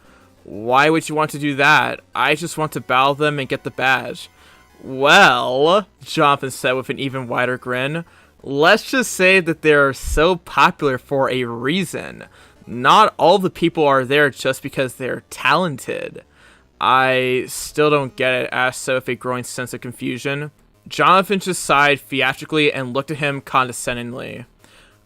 Why would you want to do that? I just want to battle them and get the badge. Well, Jonathan said with an even wider grin, let's just say that they're so popular for a reason. Not all the people are there just because they're talented. I still don't get it, Ash said with a growing sense of confusion. Jonathan just sighed theatrically and looked at him condescendingly.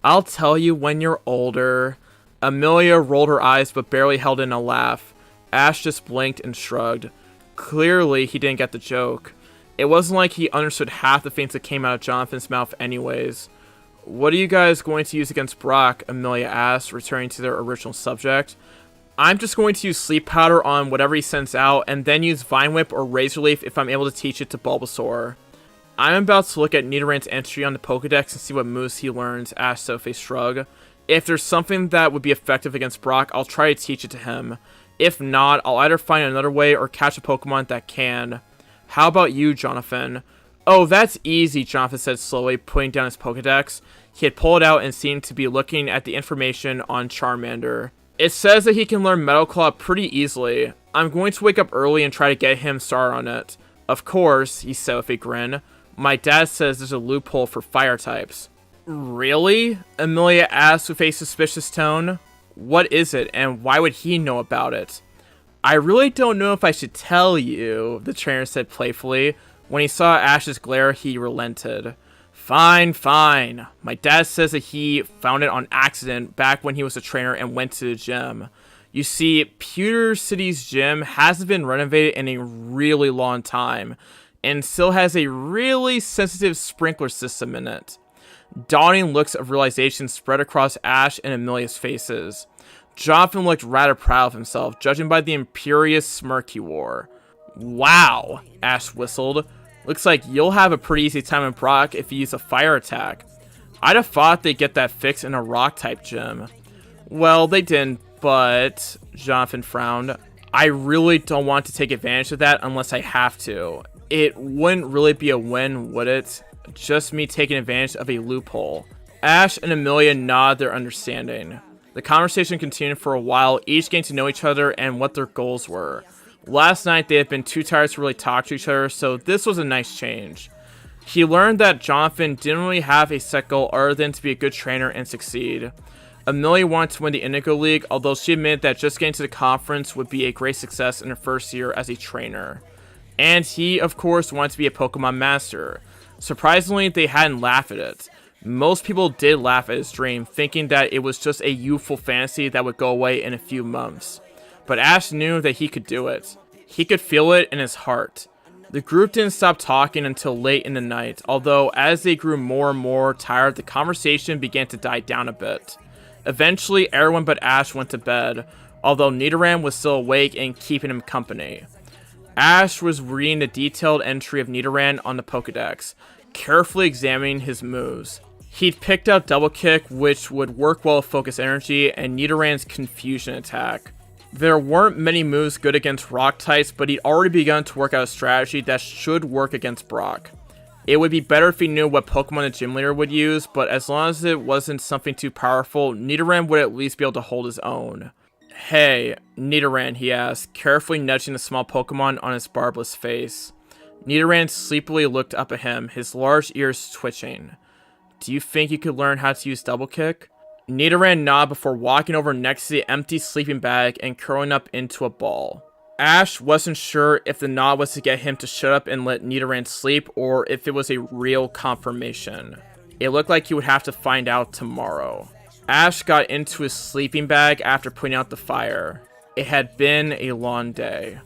I'll tell you when you're older. Amelia rolled her eyes but barely held in a laugh. Ash just blinked and shrugged. Clearly, he didn't get the joke. It wasn't like he understood half the things that came out of Jonathan's mouth anyways. What are you guys going to use against Brock? Amelia asked, returning to their original subject. I'm just going to use Sleep Powder on whatever he sends out, and then use Vine Whip or Razor Leaf if I'm able to teach it to Bulbasaur. I'm about to look at Nidoran's entry on the Pokedex and see what moves he learns, asked Sophie shrug. If there's something that would be effective against Brock, I'll try to teach it to him. If not, I'll either find another way or catch a Pokemon that can. How about you, Jonathan? Oh, that's easy, Jonathan said slowly, putting down his Pokedex. He had pulled it out and seemed to be looking at the information on Charmander. It says that he can learn Metal Claw pretty easily. I'm going to wake up early and try to get him started on it. Of course, he said with a grin. My dad says there's a loophole for fire types. Really? Amelia asked with a suspicious tone. What is it, and why would he know about it? I really don't know if I should tell you, the trainer said playfully. When he saw Ash's glare, he relented. Fine, fine. My dad says that he found it on accident back when he was a trainer and went to the gym. You see, Pewter City's gym hasn't been renovated in a really long time, and still has a really sensitive sprinkler system in it. Dawning looks of realization spread across Ash and Amelia's faces. Jonathan looked rather proud of himself, judging by the imperious smirk he wore. Wow, Ash whistled. Looks like you'll have a pretty easy time in Brock if you use a fire attack. I'd have thought they'd get that fixed in a rock-type gym. Well, they didn't, but... Jonathan frowned. I really don't want to take advantage of that unless I have to. It wouldn't really be a win, would it? Just me taking advantage of a loophole. Ash and Amelia nodded their understanding. The conversation continued for a while, each getting to know each other and what their goals were. Last night, they had been too tired to really talk to each other, so this was a nice change. He learned that Jonathan didn't really have a set goal other than to be a good trainer and succeed. Amelia wanted to win the Indigo League, although she admitted that just getting to the conference would be a great success in her first year as a trainer. And he, of course, wanted to be a Pokemon Master. Surprisingly, they hadn't laughed at it. Most people did laugh at his dream, thinking that it was just a youthful fantasy that would go away in a few months. But Ash knew that he could do it. He could feel it in his heart. The group didn't stop talking until late in the night, although as they grew more and more tired, the conversation began to die down a bit. Eventually, everyone but Ash went to bed, although Nidoran was still awake and keeping him company. Ash was reading the detailed entry of Nidoran on the Pokedex, carefully examining his moves. He'd picked out Double Kick, which would work well with Focus Energy, and Nidoran's Confusion attack. There weren't many moves good against rock types, but he'd already begun to work out a strategy that should work against Brock. It would be better if he knew what Pokemon the gym leader would use, but as long as it wasn't something too powerful, Nidoran would at least be able to hold his own. Hey, Nidoran, he asked, carefully nudging the small Pokemon on his barbless face. Nidoran sleepily looked up at him, his large ears twitching. Do you think you could learn how to use Double Kick? Nidoran nodded before walking over next to the empty sleeping bag and curling up into a ball. Ash wasn't sure if the nod was to get him to shut up and let Nidoran sleep, or if it was a real confirmation. It looked like he would have to find out tomorrow. Ash got into his sleeping bag after putting out the fire. It had been a long day.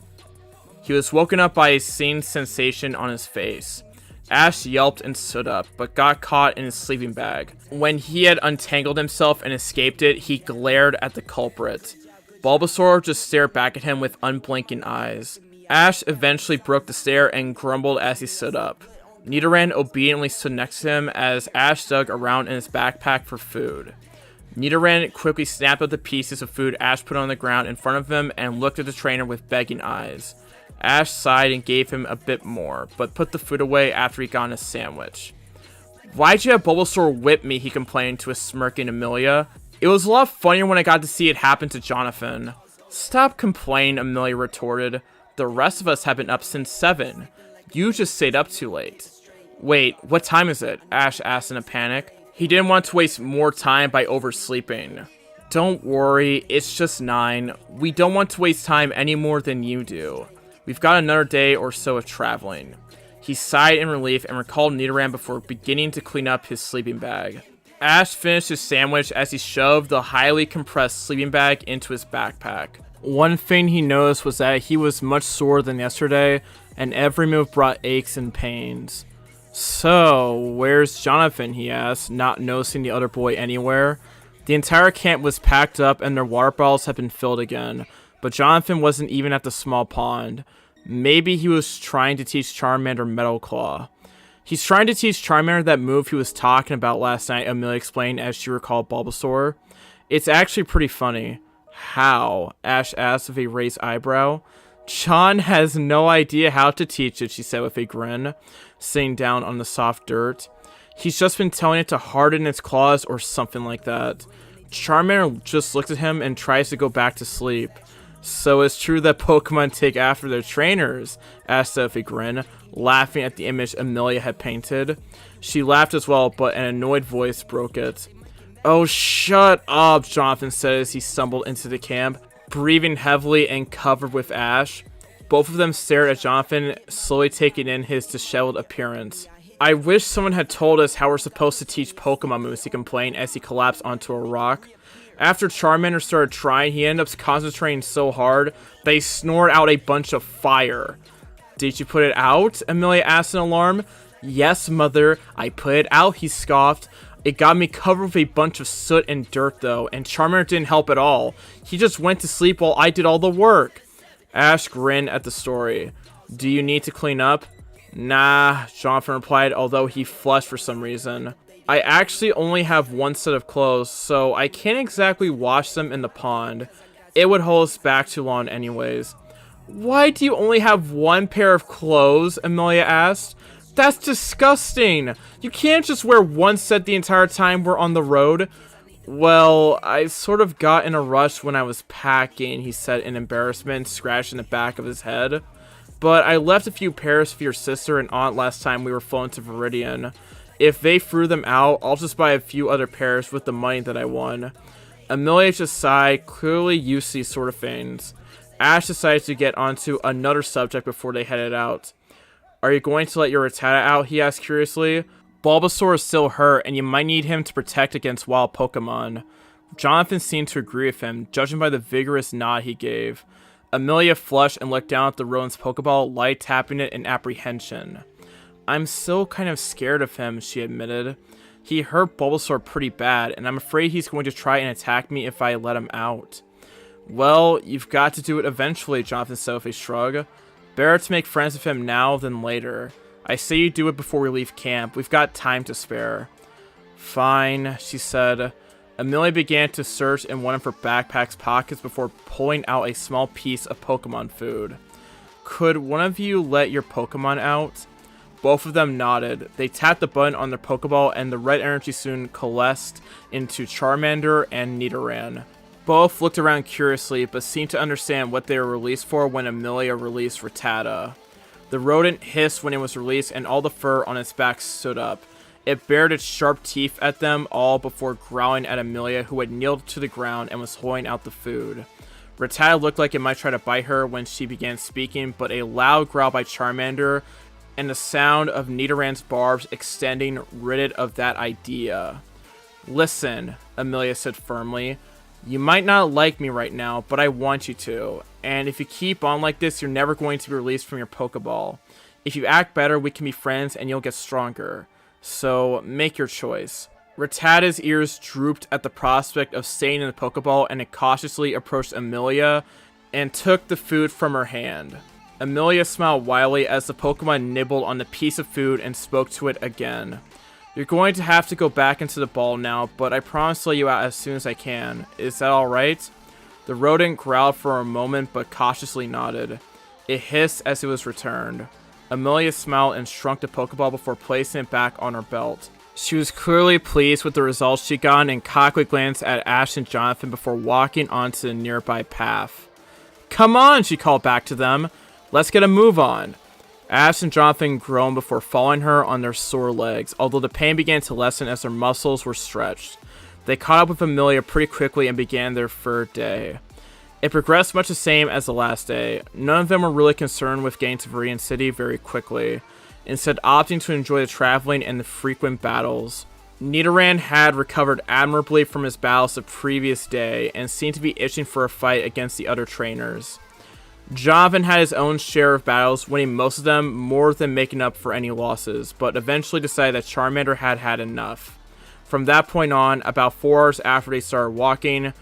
He was woken up by a stinging sensation on his face. Ash yelped and stood up, but got caught in his sleeping bag. When he had untangled himself and escaped it, he glared at the culprit. Bulbasaur just stared back at him with unblinking eyes. Ash eventually broke the stare and grumbled as he stood up. Nidoran obediently stood next to him as Ash dug around in his backpack for food. Nidoran quickly snapped up the pieces of food Ash put on the ground in front of him and looked at the trainer with begging eyes. Ash sighed and gave him a bit more, but put the food away after he got his sandwich. "Why'd you have Bulbasaur whip me?" he complained to a smirking Amelia. "It was a lot funnier when I got to see it happen to Jonathan." "Stop complaining," Amelia retorted. "The rest of us have been up since 7. You just stayed up too late." "Wait, what time is it?" Ash asked in a panic. He didn't want to waste more time by oversleeping. "Don't worry, it's just 9. We don't want to waste time any more than you do. We've got another day or so of traveling." He sighed in relief and recalled Nidoran before beginning to clean up his sleeping bag. Ash finished his sandwich as he shoved the highly compressed sleeping bag into his backpack. One thing he noticed was that he was much sorer than yesterday, and every move brought aches and pains. "So, where's Jonathan?" he asked, not noticing the other boy anywhere. The entire camp was packed up and their water bottles had been filled again, but Jonathan wasn't even at the small pond. Maybe he was trying to teach Charmander Metal Claw. "He's trying to teach Charmander that move he was talking about last night," Amelia explained as she recalled Bulbasaur. "It's actually pretty funny." "How?" Ash asked with a raised eyebrow. "John has no idea how to teach it," she said with a grin, sitting down on the soft dirt. "He's just been telling it to harden its claws or something like that." Charmander just looks at him and tries to go back to sleep. "So it's true that Pokemon take after their trainers?" Ash said with a grin, laughing at the image Amelia had painted. She laughed as well, but an annoyed voice broke it. "Oh, shut up," Jonathan said as he stumbled into the camp, breathing heavily and covered with ash. Both of them stared at Jonathan, slowly taking in his disheveled appearance. "I wish someone had told us how we're supposed to teach Pokemon moves," he complained as he collapsed onto a rock. After Charmander started trying, he ended up concentrating so hard that he snorted out a bunch of fire. "Did you put it out?" Amelia asked in alarm. "Yes, mother, I put it out," he scoffed. "It got me covered with a bunch of soot and dirt though, and Charmander didn't help at all. He just went to sleep while I did all the work." Ash grinned at the story. "Do you need to clean up?" "Nah," Jonathan replied, although he flushed for some reason. "I actually only have one set of clothes, so I can't exactly wash them in the pond. It would hold us back too long anyways." "Why do you only have one pair of clothes?" Amelia asked. "That's disgusting! You can't just wear one set the entire time we're on the road." "Well, I sort of got in a rush when I was packing," he said in embarrassment, scratching the back of his head. "But I left a few pairs for your sister and aunt last time we were flown to Viridian. If they threw them out, I'll just buy a few other pairs with the money that I won." Amelia just sighed, clearly used to these sort of things. Ash decided to get onto another subject before they headed out. "Are you going to let your Rattata out?" he asked curiously. "Bulbasaur is still hurt, and you might need him to protect against wild Pokemon." Jonathan seemed to agree with him, judging by the vigorous nod he gave. Amelia flushed and looked down at the rodent's Pokeball, light tapping it in apprehension. "I'm still kind of scared of him," she admitted. "He hurt Bulbasaur pretty bad, and I'm afraid he's going to try and attack me if I let him out." "Well, you've got to do it eventually," Jonathan said with a shrug. "Better to make friends with him now than later. I say you do it before we leave camp. We've got time to spare." "Fine," she said. Amelia began to search in one of her backpack's pockets before pulling out a small piece of Pokemon food. "Could one of you let your Pokemon out?" Both of them nodded. They tapped the button on their Pokeball and the red energy soon coalesced into Charmander and Nidoran. Both looked around curiously, but seemed to understand what they were released for when Amelia released Rattata. The rodent hissed when it was released, and all the fur on its back stood up. It bared its sharp teeth at them all before growling at Amelia, who had kneeled to the ground and was holding out the food. Rattata looked like it might try to bite her when she began speaking, but a loud growl by Charmander and the sound of Nidoran's barbs extending rid it of that idea. "Listen," Amelia said firmly. "You might not like me right now, but I want you to. And if you keep on like this, you're never going to be released from your Pokeball. If you act better, we can be friends and you'll get stronger. So, make your choice." Rattata's ears drooped at the prospect of staying in the Pokeball, and it cautiously approached Amelia and took the food from her hand. Amelia smiled wildly as the Pokemon nibbled on the piece of food and spoke to it again. You're going to have to go back into the ball now, but I promise to let you out as soon as I can. Is that alright? The rodent growled for a moment but cautiously nodded. It hissed as it was returned. Amelia smiled and shrunk the Pokeball before placing it back on her belt. She was clearly pleased with the results she'd gotten and cockily glanced at Ash and Jonathan before walking onto the nearby path. Come on, she called back to them. Let's get a move on. Ash and Jonathan groaned before following her on their sore legs, although the pain began to lessen as their muscles were stretched. They caught up with Amelia pretty quickly and began their third day. It progressed much the same as the last day. None of them were really concerned with getting to Viridian City very quickly, instead opting to enjoy the traveling and the frequent battles. Nidoran had recovered admirably from his battles the previous day and seemed to be itching for a fight against the other trainers. Jonathan had his own share of battles, winning most of them, more than making up for any losses, but eventually decided that Charmander had had enough. From that point on, about 4 hours after they started walking,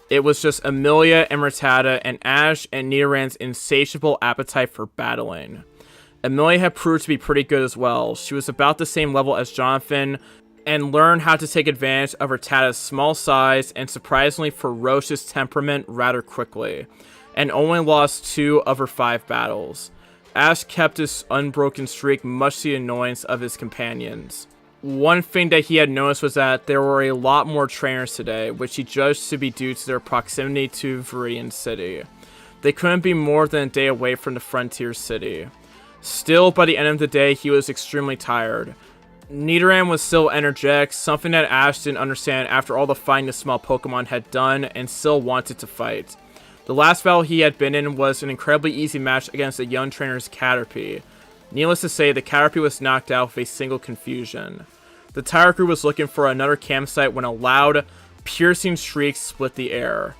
it was just Amelia and Rattata and Ash and Nidoran's insatiable appetite for battling. Amelia had proved to be pretty good as well. She was about the same level as Jonathan and learned how to take advantage of Rattata's small size and surprisingly ferocious temperament rather quickly, and only lost 2 of her 5 battles. Ash kept his unbroken streak, much to the annoyance of his companions. One thing that he had noticed was that there were a lot more trainers today, which he judged to be due to their proximity to Viridian City. They couldn't be more than a day away from the frontier city. Still, by the end of the day, he was extremely tired. Nidoran was still energetic, something that Ash didn't understand after all the fighting the small Pokemon had done, and still wanted to fight. The last battle he had been in was an incredibly easy match against the young trainer's Caterpie. Needless to say, the Caterpie was knocked out with a single confusion. The entire crew was looking for another campsite when a loud, piercing shriek split the air.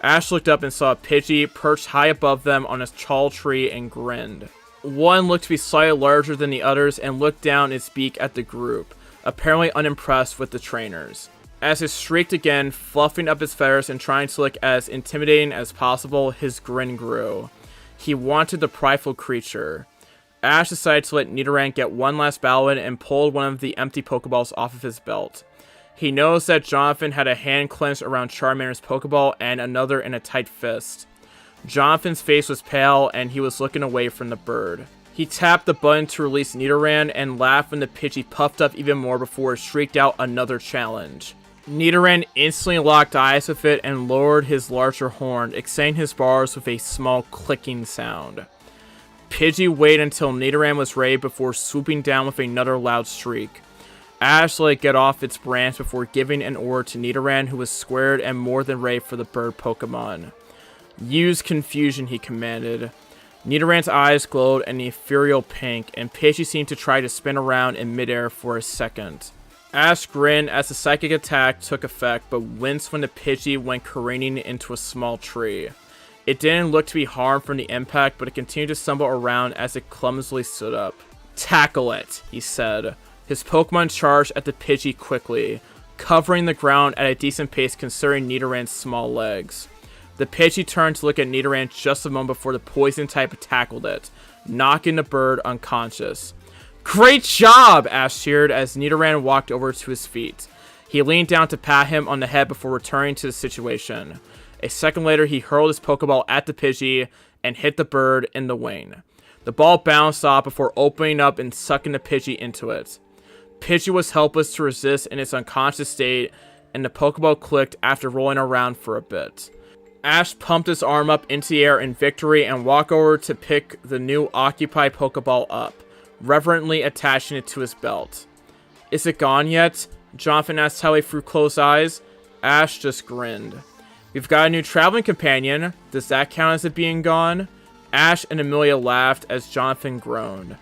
Ash looked up and saw a Pidgey perched high above them on a tall tree and grinned. One looked to be slightly larger than the others and looked down its beak at the group, apparently unimpressed with the trainers. As it shrieked again, fluffing up its feathers and trying to look as intimidating as possible, his grin grew. He wanted the prideful creature. Ash decided to let Nidoran get one last battle in and pulled one of the empty Pokeballs off of his belt. He noticed that Jonathan had a hand clenched around Charmander's Pokeball and another in a tight fist. Jonathan's face was pale and he was looking away from the bird. He tapped the button to release Nidoran and laughed when the Pidgey puffed up even more before it shrieked out another challenge. Nidoran instantly locked eyes with it and lowered his larger horn, extending his bars with a small clicking sound. Pidgey waited until Nidoran was ready before swooping down with another loud shriek. Ash let it get off its branch before giving an order to Nidoran, who was squared and more than ready for the bird Pokemon. Use confusion, he commanded. Nidoran's eyes glowed an ethereal pink, and Pidgey seemed to try to spin around in midair for a second. Ash grinned as the psychic attack took effect, but winced when the Pidgey went careening into a small tree. It didn't look to be harmed from the impact, but it continued to stumble around as it clumsily stood up. Tackle it, he said. His Pokemon charged at the Pidgey quickly, covering the ground at a decent pace considering Nidoran's small legs. The Pidgey turned to look at Nidoran just a moment before the poison type tackled it, knocking the bird unconscious. Great job, Ash cheered as Nidoran walked over to his feet. He leaned down to pat him on the head before returning to the situation. A second later, he hurled his Pokeball at the Pidgey and hit the bird in the wing. The ball bounced off before opening up and sucking the Pidgey into it. Pidgey was helpless to resist in its unconscious state, and the Pokeball clicked after rolling around for a bit. Ash pumped his arm up into the air in victory and walked over to pick the new occupied Pokeball up, reverently attaching it to his belt. Is it gone yet? Jonathan asked Telly through closed eyes. Ash just grinned. We've got a new traveling companion. Does that count as it being gone? Ash and Amelia laughed as Jonathan groaned.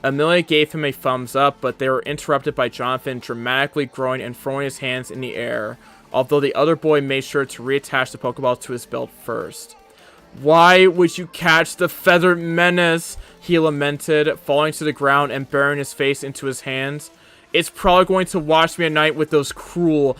Amelia gave him a thumbs up, but they were interrupted by Jonathan dramatically growing and throwing his hands in the air, although the other boy made sure to reattach the Pokeball to his belt first. Why would you catch the feathered menace? He lamented, falling to the ground and burying his face into his hands. It's probably going to watch me at night with those cruel,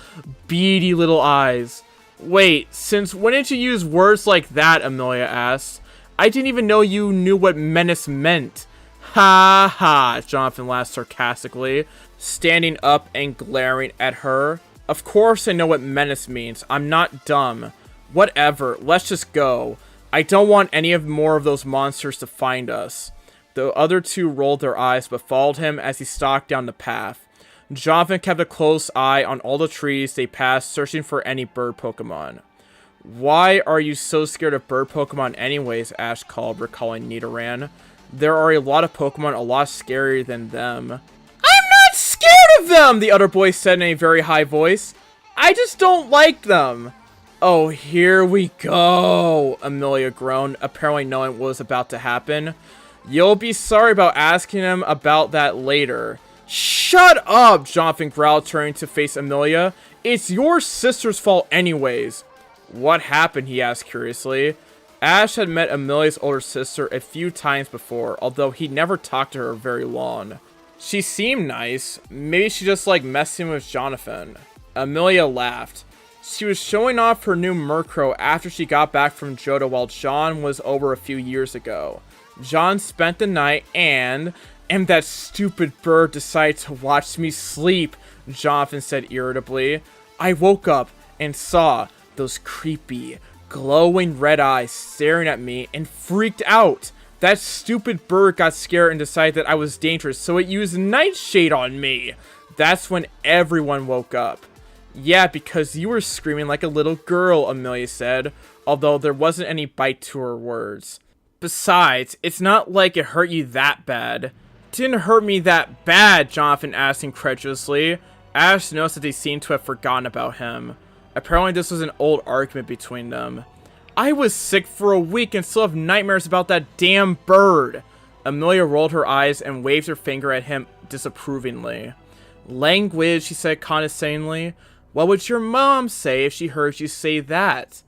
beady little eyes. Wait, since when did you use words like that? Amelia asked. I didn't even know you knew what menace meant. Ha ha, Jonathan laughed sarcastically, standing up and glaring at her. Of course I know what menace means. I'm not dumb. Whatever, let's just go. I don't want any more of those monsters to find us. The other two rolled their eyes but followed him as he stalked down the path. Jonathan kept a close eye on all the trees they passed, searching for any bird Pokemon. Why are you so scared of bird Pokemon anyways? Ash called, recalling Nidoran. There are a lot of Pokemon a lot scarier than them. I'm not scared of them, the other boy said in a very high voice. I just don't like them. Oh, here we go, Amelia groaned, apparently knowing what was about to happen. You'll be sorry about asking him about that later. Shut up, Jonathan growled, turning to face Amelia. It's your sister's fault anyways. What happened, he asked curiously. Ash had met Amelia's older sister a few times before, although he never talked to her very long. She seemed nice. Maybe she just liked messing with Jonathan. Amelia laughed. She was showing off her new Murkrow after she got back from Johto while John was over a few years ago. John spent the night and that stupid bird decided to watch me sleep, Jonathan said irritably. I woke up and saw those creepy, glowing red eyes staring at me and freaked out. That stupid bird got scared and decided that I was dangerous, so it used Nightshade on me. That's when everyone woke up. Yeah, because you were screaming like a little girl, Amelia said, although there wasn't any bite to her words. Besides, it's not like it hurt you that bad. Didn't hurt me that bad, Jonathan asked incredulously. Ash noticed that they seemed to have forgotten about him. Apparently this was an old argument between them. I was sick for a week and still have nightmares about that damn bird. Amelia rolled her eyes and waved her finger at him disapprovingly. Language, she said condescendingly. What would your mom say if she heard you say that?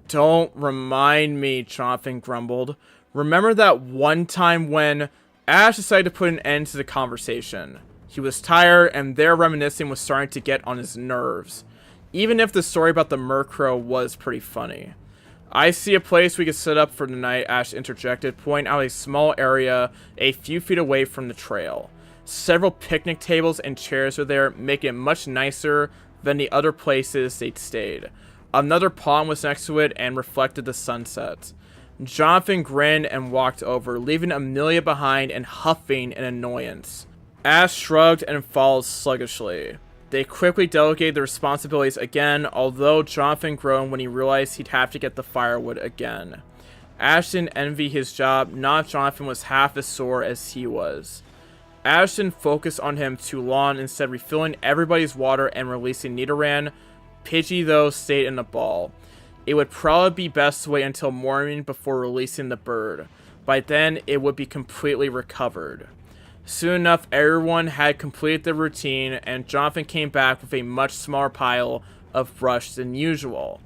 Don't remind me, Jonathan grumbled. Remember that one time when Ash decided to put an end to the conversation. He was tired, and their reminiscing was starting to get on his nerves. Even if the story about the Murkrow was pretty funny. I see a place we could set up for the night, Ash interjected, pointing out a small area a few feet away from the trail. Several picnic tables and chairs were there, making it much nicer than the other places they'd stayed. Another pond was next to it and reflected the sunset. Jonathan grinned and walked over, leaving Amelia behind and huffing in annoyance. Ash shrugged and followed sluggishly. They quickly delegated the responsibilities again, although Jonathan groaned when he realized he'd have to get the firewood again. Ash didn't envy his job, not Jonathan was half as sore as he was. Ash didn't focus on him too long, instead refilling everybody's water and releasing Nidoran. Pidgey, though, stayed in the ball. It would probably be best to wait until morning before releasing the bird. By then, it would be completely recovered. Soon enough, everyone had completed their routine, and Jonathan came back with a much smaller pile of brush than usual.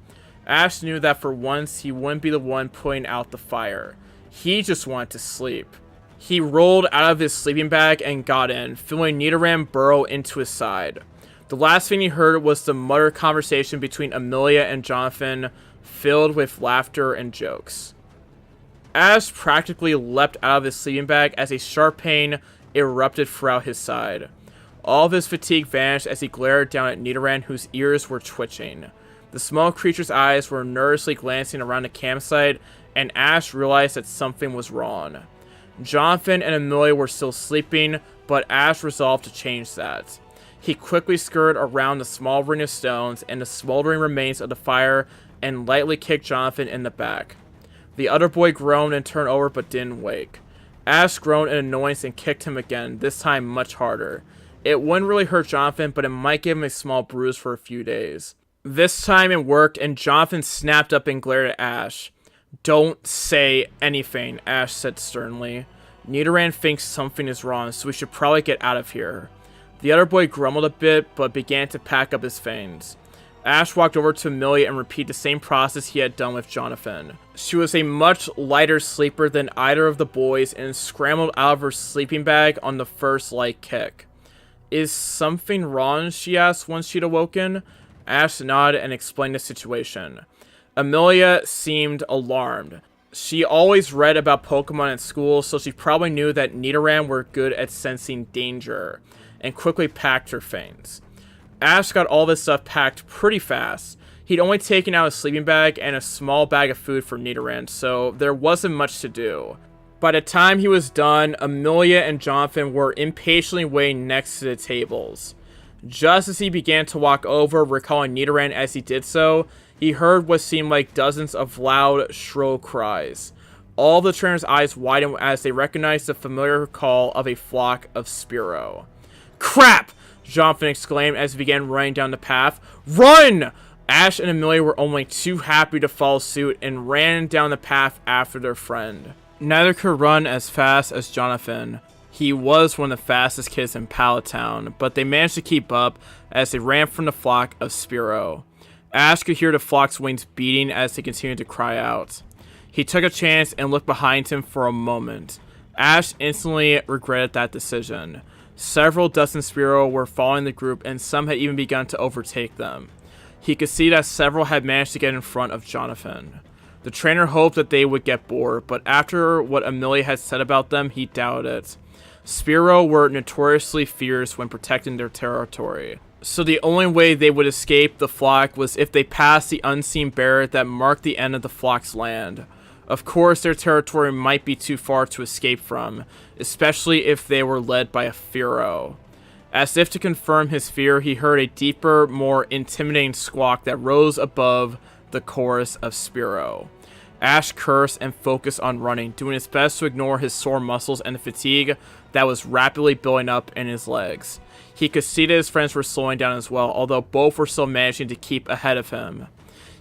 Ash knew that for once, he wouldn't be the one putting out the fire. He just wanted to sleep. He rolled out of his sleeping bag and got in, feeling Nidoran burrow into his side. The last thing he heard was the muttered conversation between Amelia and Jonathan, filled with laughter and jokes. Ash practically leapt out of his sleeping bag as a sharp pain erupted throughout his side. All of his fatigue vanished as he glared down at Nidoran, whose ears were twitching. The small creature's eyes were nervously glancing around the campsite, and Ash realized that something was wrong. Jonathan and Amelia were still sleeping, but Ash resolved to change that. He quickly skirted around the small ring of stones and the smoldering remains of the fire and lightly kicked Jonathan in the back. The other boy groaned and turned over but didn't wake. Ash groaned in annoyance and kicked him again, this time much harder. It wouldn't really hurt Jonathan, but it might give him a small bruise for a few days. This time it worked, and Jonathan snapped up and glared at Ash. Don't say anything, Ash said sternly. Nidoran thinks something is wrong, so we should probably get out of here. The other boy grumbled a bit, but began to pack up his things. Ash walked over to Amelia and repeated the same process he had done with Jonathan. She was a much lighter sleeper than either of the boys and scrambled out of her sleeping bag on the first light kick. Is something wrong? She asked once she'd awoken. Ash nodded and explained the situation. Amelia seemed alarmed. She always read about Pokemon in school, so she probably knew that Nidoran were good at sensing danger, and quickly packed her things. Ash got all this stuff packed pretty fast. He'd only taken out a sleeping bag and a small bag of food for Nidoran, so there wasn't much to do. By the time he was done, Amelia and Jonathan were impatiently waiting next to the tables. Just as he began to walk over, recalling Nidoran as he did so, he heard what seemed like dozens of loud, shrill cries. All the trainers' eyes widened as they recognized the familiar call of a flock of Spearow. "Crap!" Jonathan exclaimed as he began running down the path. "Run!" Ash and Amelia were only too happy to follow suit and ran down the path after their friend. Neither could run as fast as Jonathan. He was one of the fastest kids in Pallet Town, but they managed to keep up as they ran from the flock of Spearow. Ash could hear the flock's wings beating as they continued to cry out. He took a chance and looked behind him for a moment. Ash instantly regretted that decision. Several dozen Spearow were following the group, and some had even begun to overtake them. He could see that several had managed to get in front of Jonathan. The trainer hoped that they would get bored, but after what Amelia had said about them, he doubted it. Spearow were notoriously fierce when protecting their territory, so the only way they would escape the flock was if they passed the unseen barrier that marked the end of the flock's land. Of course, their territory might be too far to escape from, especially if they were led by a Fearow. As if to confirm his fear, he heard a deeper, more intimidating squawk that rose above the chorus of Spearow. Ash cursed and focused on running, doing his best to ignore his sore muscles and the fatigue that was rapidly building up in his legs. He could see that his friends were slowing down as well, although both were still managing to keep ahead of him.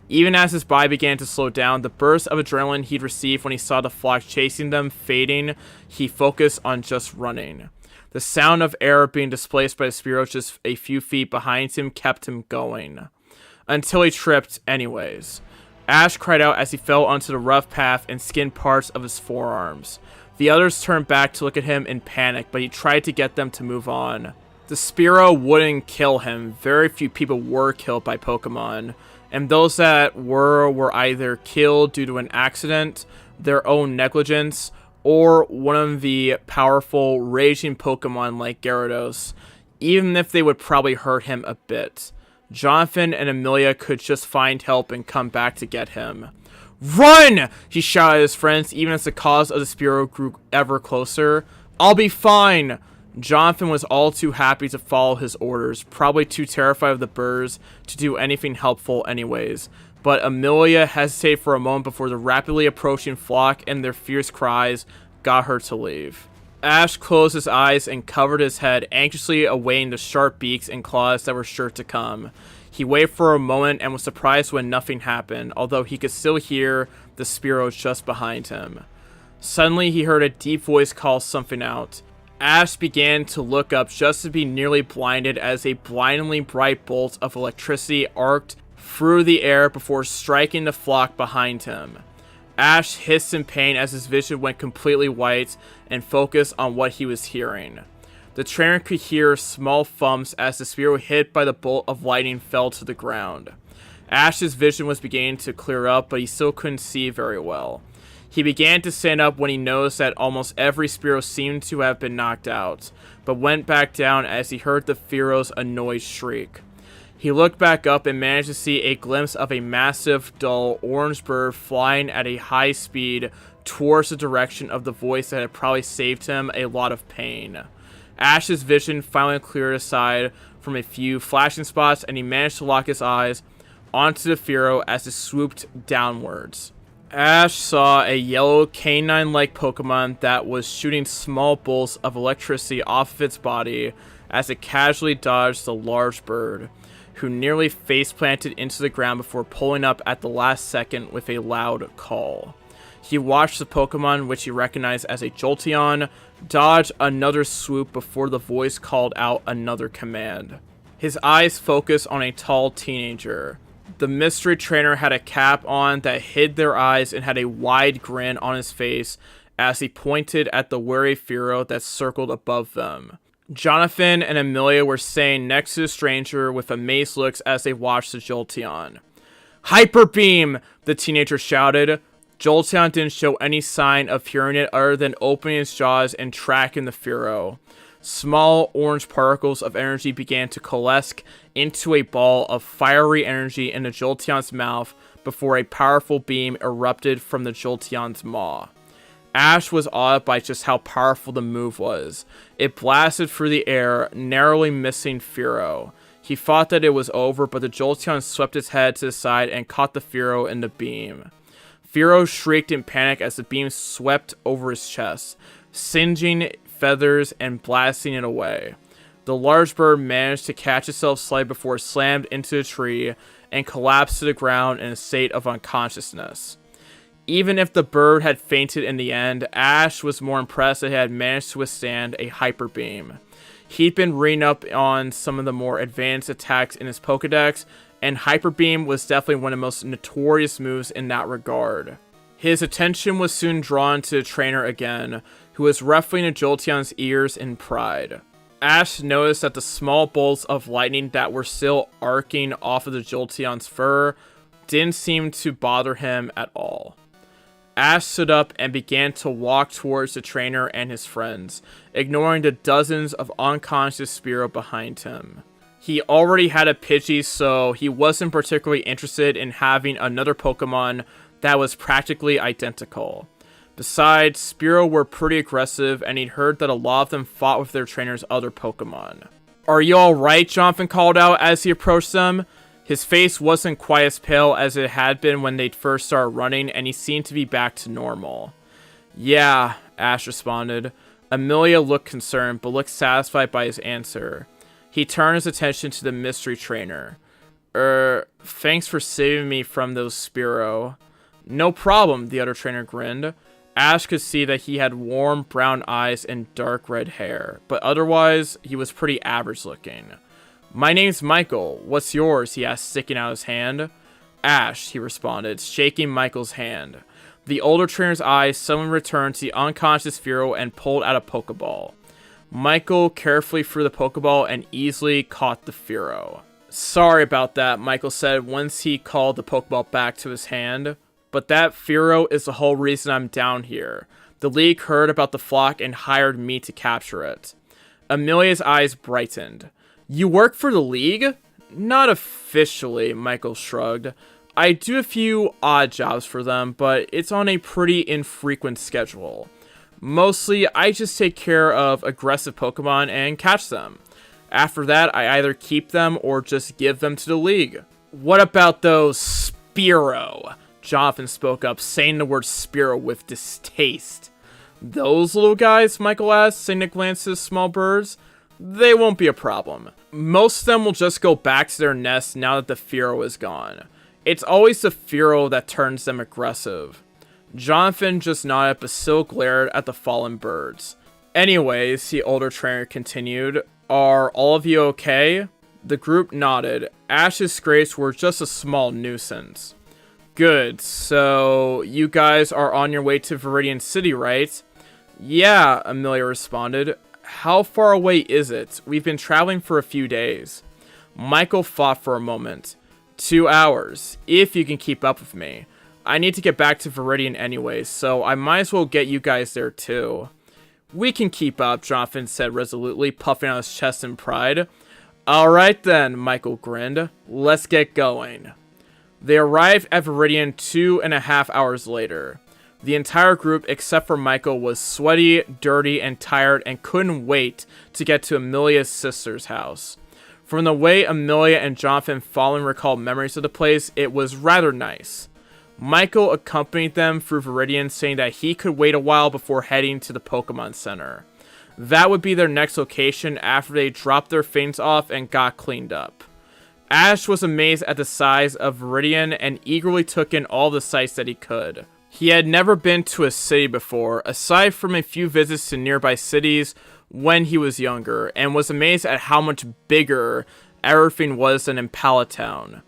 Even as his body began to slow down, the burst of adrenaline he'd received when he saw the flock chasing them fading, he focused on just running. The sound of air being displaced by the Spearow just a few feet behind him kept him going. Until he tripped anyways. Ash cried out as he fell onto the rough path and skinned parts of his forearms. The others turned back to look at him in panic, but he tried to get them to move on. The Spearow wouldn't kill him. Very few people were killed by Pokemon, and those that were either killed due to an accident, their own negligence, or one of the powerful raging Pokemon like Gyarados, even if they would probably hurt him a bit. Jonathan and Amelia could just find help and come back to get him. "Run!" he shouted at his friends, even as the cause of the Spearow grew ever closer. "I'll be fine!" Jonathan was all too happy to follow his orders, probably too terrified of the birds to do anything helpful anyways. But Amelia hesitated for a moment before the rapidly approaching flock and their fierce cries got her to leave. Ash closed his eyes and covered his head, anxiously awaiting the sharp beaks and claws that were sure to come. He waited for a moment and was surprised when nothing happened, although he could still hear the Spearow just behind him. Suddenly, he heard a deep voice call something out. Ash began to look up just to be nearly blinded as a blindingly bright bolt of electricity arced through the air before striking the flock behind him. Ash hissed in pain as his vision went completely white and focused on what he was hearing. The trainer could hear small thumps as the Spearow hit by the bolt of lightning fell to the ground. Ash's vision was beginning to clear up, but he still couldn't see very well. He began to stand up when he noticed that almost every Spearow seemed to have been knocked out, but went back down as he heard the Fearow's annoyed shriek. He looked back up and managed to see a glimpse of a massive, dull, orange bird flying at a high speed towards the direction of the voice that had probably saved him a lot of pain. Ash's vision finally cleared aside from a few flashing spots, and he managed to lock his eyes onto the Fearow as it swooped downwards. Ash saw a yellow canine-like Pokemon that was shooting small bolts of electricity off of its body as it casually dodged the large bird, who nearly face-planted into the ground before pulling up at the last second with a loud call. He watched the Pokemon, which he recognized as a Jolteon, dodge another swoop before the voice called out another command. His eyes focused on a tall teenager. The mystery trainer had a cap on that hid their eyes and had a wide grin on his face as he pointed at the wary Fearow that circled above them. Jonathan and Amelia were staying next to the stranger with amazed looks as they watched the Jolteon. "Hyper Beam!" the teenager shouted. Jolteon didn't show any sign of hearing it other than opening its jaws and tracking the Spearow. Small orange particles of energy began to coalesce into a ball of fiery energy in the Jolteon's mouth before a powerful beam erupted from the Jolteon's maw. Ash was awed by just how powerful the move was. It blasted through the air, narrowly missing Spearow. He thought that it was over, but the Jolteon swept its head to the side and caught the Spearow in the beam. Spearow shrieked in panic as the beam swept over his chest, singeing feathers and blasting it away. The large bird managed to catch itself slightly before it slammed into the tree and collapsed to the ground in a state of unconsciousness. Even if the bird had fainted in the end, Ash was more impressed that it had managed to withstand a hyper beam. He'd been reading up on some of the more advanced attacks in his Pokedex, and Hyper Beam was definitely one of the most notorious moves in that regard. His attention was soon drawn to the trainer again, who was ruffling the Jolteon's ears in pride. Ash noticed that the small bolts of lightning that were still arcing off of the Jolteon's fur didn't seem to bother him at all. Ash stood up and began to walk towards the trainer and his friends, ignoring the dozens of unconscious Spearow behind him. He already had a Pidgey, so he wasn't particularly interested in having another Pokemon that was practically identical. Besides, Spearow were pretty aggressive, and he'd heard that a lot of them fought with their trainer's other Pokemon. "Are you alright?" Jonathan called out as he approached them. His face wasn't quite as pale as it had been when they'd first started running, and he seemed to be back to normal. "Yeah," Ash responded. Amelia looked concerned, but looked satisfied by his answer. He turned his attention to the mystery trainer. Thanks for saving me from those Spearow." "No problem," the other trainer grinned. Ash could see that he had warm brown eyes and dark red hair, but otherwise, he was pretty average looking. "My name's Michael. What's yours?" he asked, sticking out his hand. "Ash," he responded, shaking Michael's hand. The older trainer's eyes suddenly returned to the unconscious Spearow and pulled out a Pokeball. Michael carefully threw the Pokeball and easily caught the Spearow. "Sorry about that," Michael said once he called the Pokeball back to his hand. "But that Spearow is the whole reason I'm down here. The League heard about the flock and hired me to capture it." Amelia's eyes brightened. "You work for the League?" "Not officially," Michael shrugged. "I do a few odd jobs for them, but it's on a pretty infrequent schedule. Mostly, I just take care of aggressive Pokemon and catch them. After that, I either keep them or just give them to the League." "What about those Spearow?" Jonathan spoke up, saying the word Spearow with distaste. "Those little guys?" Michael asked, saying a glance to the small birds. "They won't be a problem. Most of them will just go back to their nests now that the Spearow is gone. It's always the Spearow that turns them aggressive." Jonathan just nodded but still glared at the fallen birds. "Anyways," the older trainer continued, "are all of you okay?" The group nodded. Ash's scrapes were just a small nuisance. "Good, so you guys are on your way to Viridian City, right?" "Yeah," Amelia responded. "How far away is it? We've been traveling for a few days." Michael thought for a moment. 2 hours, if you can keep up with me. I need to get back to Viridian anyway, so I might as well get you guys there too." "We can keep up," Jonathan said resolutely, puffing out his chest in pride. "Alright then," Michael grinned. "Let's get going." They arrived at Viridian 2.5 hours later. The entire group, except for Michael, was sweaty, dirty, and tired and couldn't wait to get to Amelia's sister's house. From the way Amelia and Jonathan fondly recalled memories of the place, it was rather nice. Michael accompanied them through Viridian, saying that he could wait a while before heading to the Pokemon Center. That would be their next location after they dropped their things off and got cleaned up. Ash was amazed at the size of Viridian and eagerly took in all the sights that he could. He had never been to a city before, aside from a few visits to nearby cities when he was younger, and was amazed at how much bigger everything was than in Pallet Town.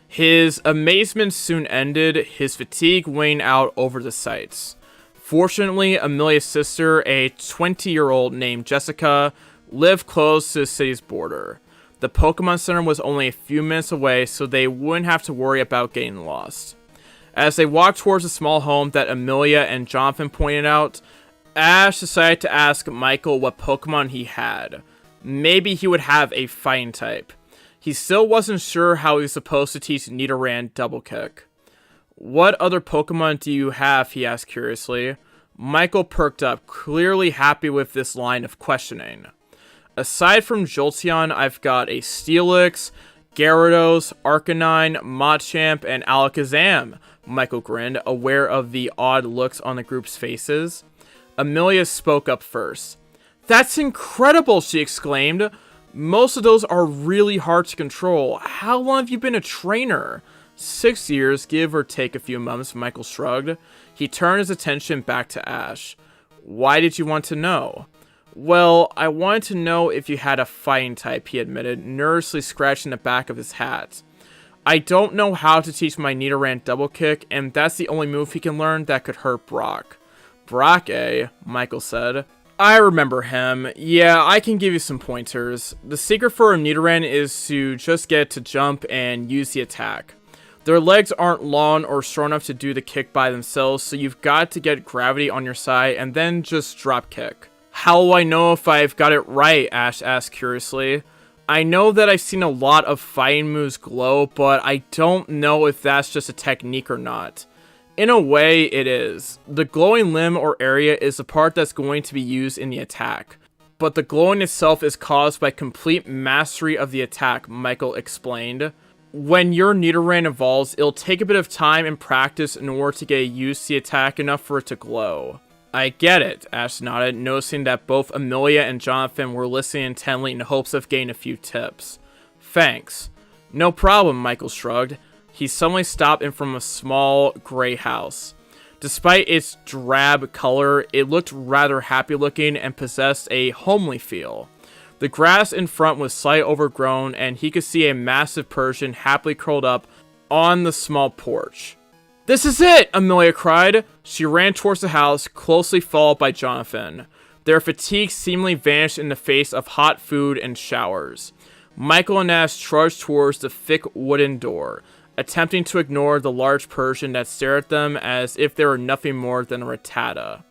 His amazement soon ended, his fatigue weighing out over the sights. Fortunately, Amelia's sister, a 20-year-old named Jessica, lived close to the city's border. The Pokemon Center was only a few minutes away, so they wouldn't have to worry about getting lost. As they walked towards the small home that Amelia and Jonathan pointed out, Ash decided to ask Michael what Pokemon he had. Maybe he would have a fighting type. He still wasn't sure how he was supposed to teach Nidoran Double Kick. What other Pokemon do you have? He asked curiously. Michael perked up, clearly happy with this line of questioning. Aside from Jolteon, I've got a Steelix, Gyarados, Arcanine, Machamp, and Alakazam. Michael grinned, aware of the odd looks on the group's faces. Amelia spoke up first. That's incredible, she exclaimed. Most of those are really hard to control. How long have you been a trainer? 6 years, give or take a few months, Michael shrugged. He turned his attention back to Ash. Why did you want to know? Well, I wanted to know if you had a fighting type, he admitted, nervously scratching the back of his hat. I don't know how to teach my Nidoran Double Kick, and that's the only move he can learn that could hurt Brock. Brock, eh? Michael said. I remember him. Yeah, I can give you some pointers. The secret for a Nidoran is to just get to jump and use the attack. Their legs aren't long or strong enough to do the kick by themselves, so you've got to get gravity on your side and then just drop kick. How will I know if I've got it right? Ash asked curiously. I know that I've seen a lot of fighting moves glow, but I don't know if that's just a technique or not. In a way, it is. The glowing limb or area is the part that's going to be used in the attack. But the glowing itself is caused by complete mastery of the attack, Michael explained. When your Nidoran evolves, it'll take a bit of time and practice in order to get used to the attack enough for it to glow. I get it, Ash nodded, noticing that both Amelia and Jonathan were listening intently in hopes of getting a few tips. Thanks. No problem, Michael shrugged. He suddenly stopped in front of a small, gray house. Despite its drab color, it looked rather happy looking and possessed a homely feel. The grass in front was slightly overgrown, and he could see a massive Persian happily curled up on the small porch. This is it! Amelia cried. She ran towards the house, closely followed by Jonathan. Their fatigue seemingly vanished in the face of hot food and showers. Michael and Ash trudged towards the thick wooden door, attempting to ignore the large Persian that stared at them as if they were nothing more than a Rattata.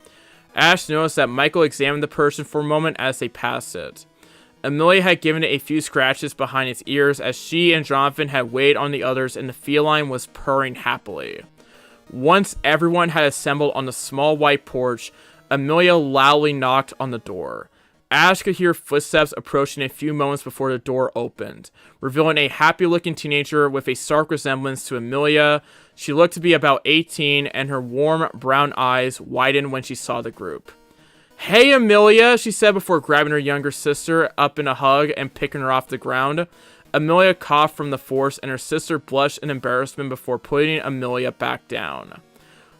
Ash noticed that Michael examined the Persian for a moment as they passed it. Amelia had given it a few scratches behind its ears as she and Jonathan had weighed on the others and the feline was purring happily. Once everyone had assembled on the small white porch, Amelia loudly knocked on the door. Ash could hear footsteps approaching a few moments before the door opened, revealing a happy-looking teenager with a stark resemblance to Amelia. She looked to be about 18, and her warm brown eyes widened when she saw the group. Hey, Amelia, she said before grabbing her younger sister up in a hug and picking her off the ground. Amelia coughed from the force, and her sister blushed in embarrassment before putting Amelia back down.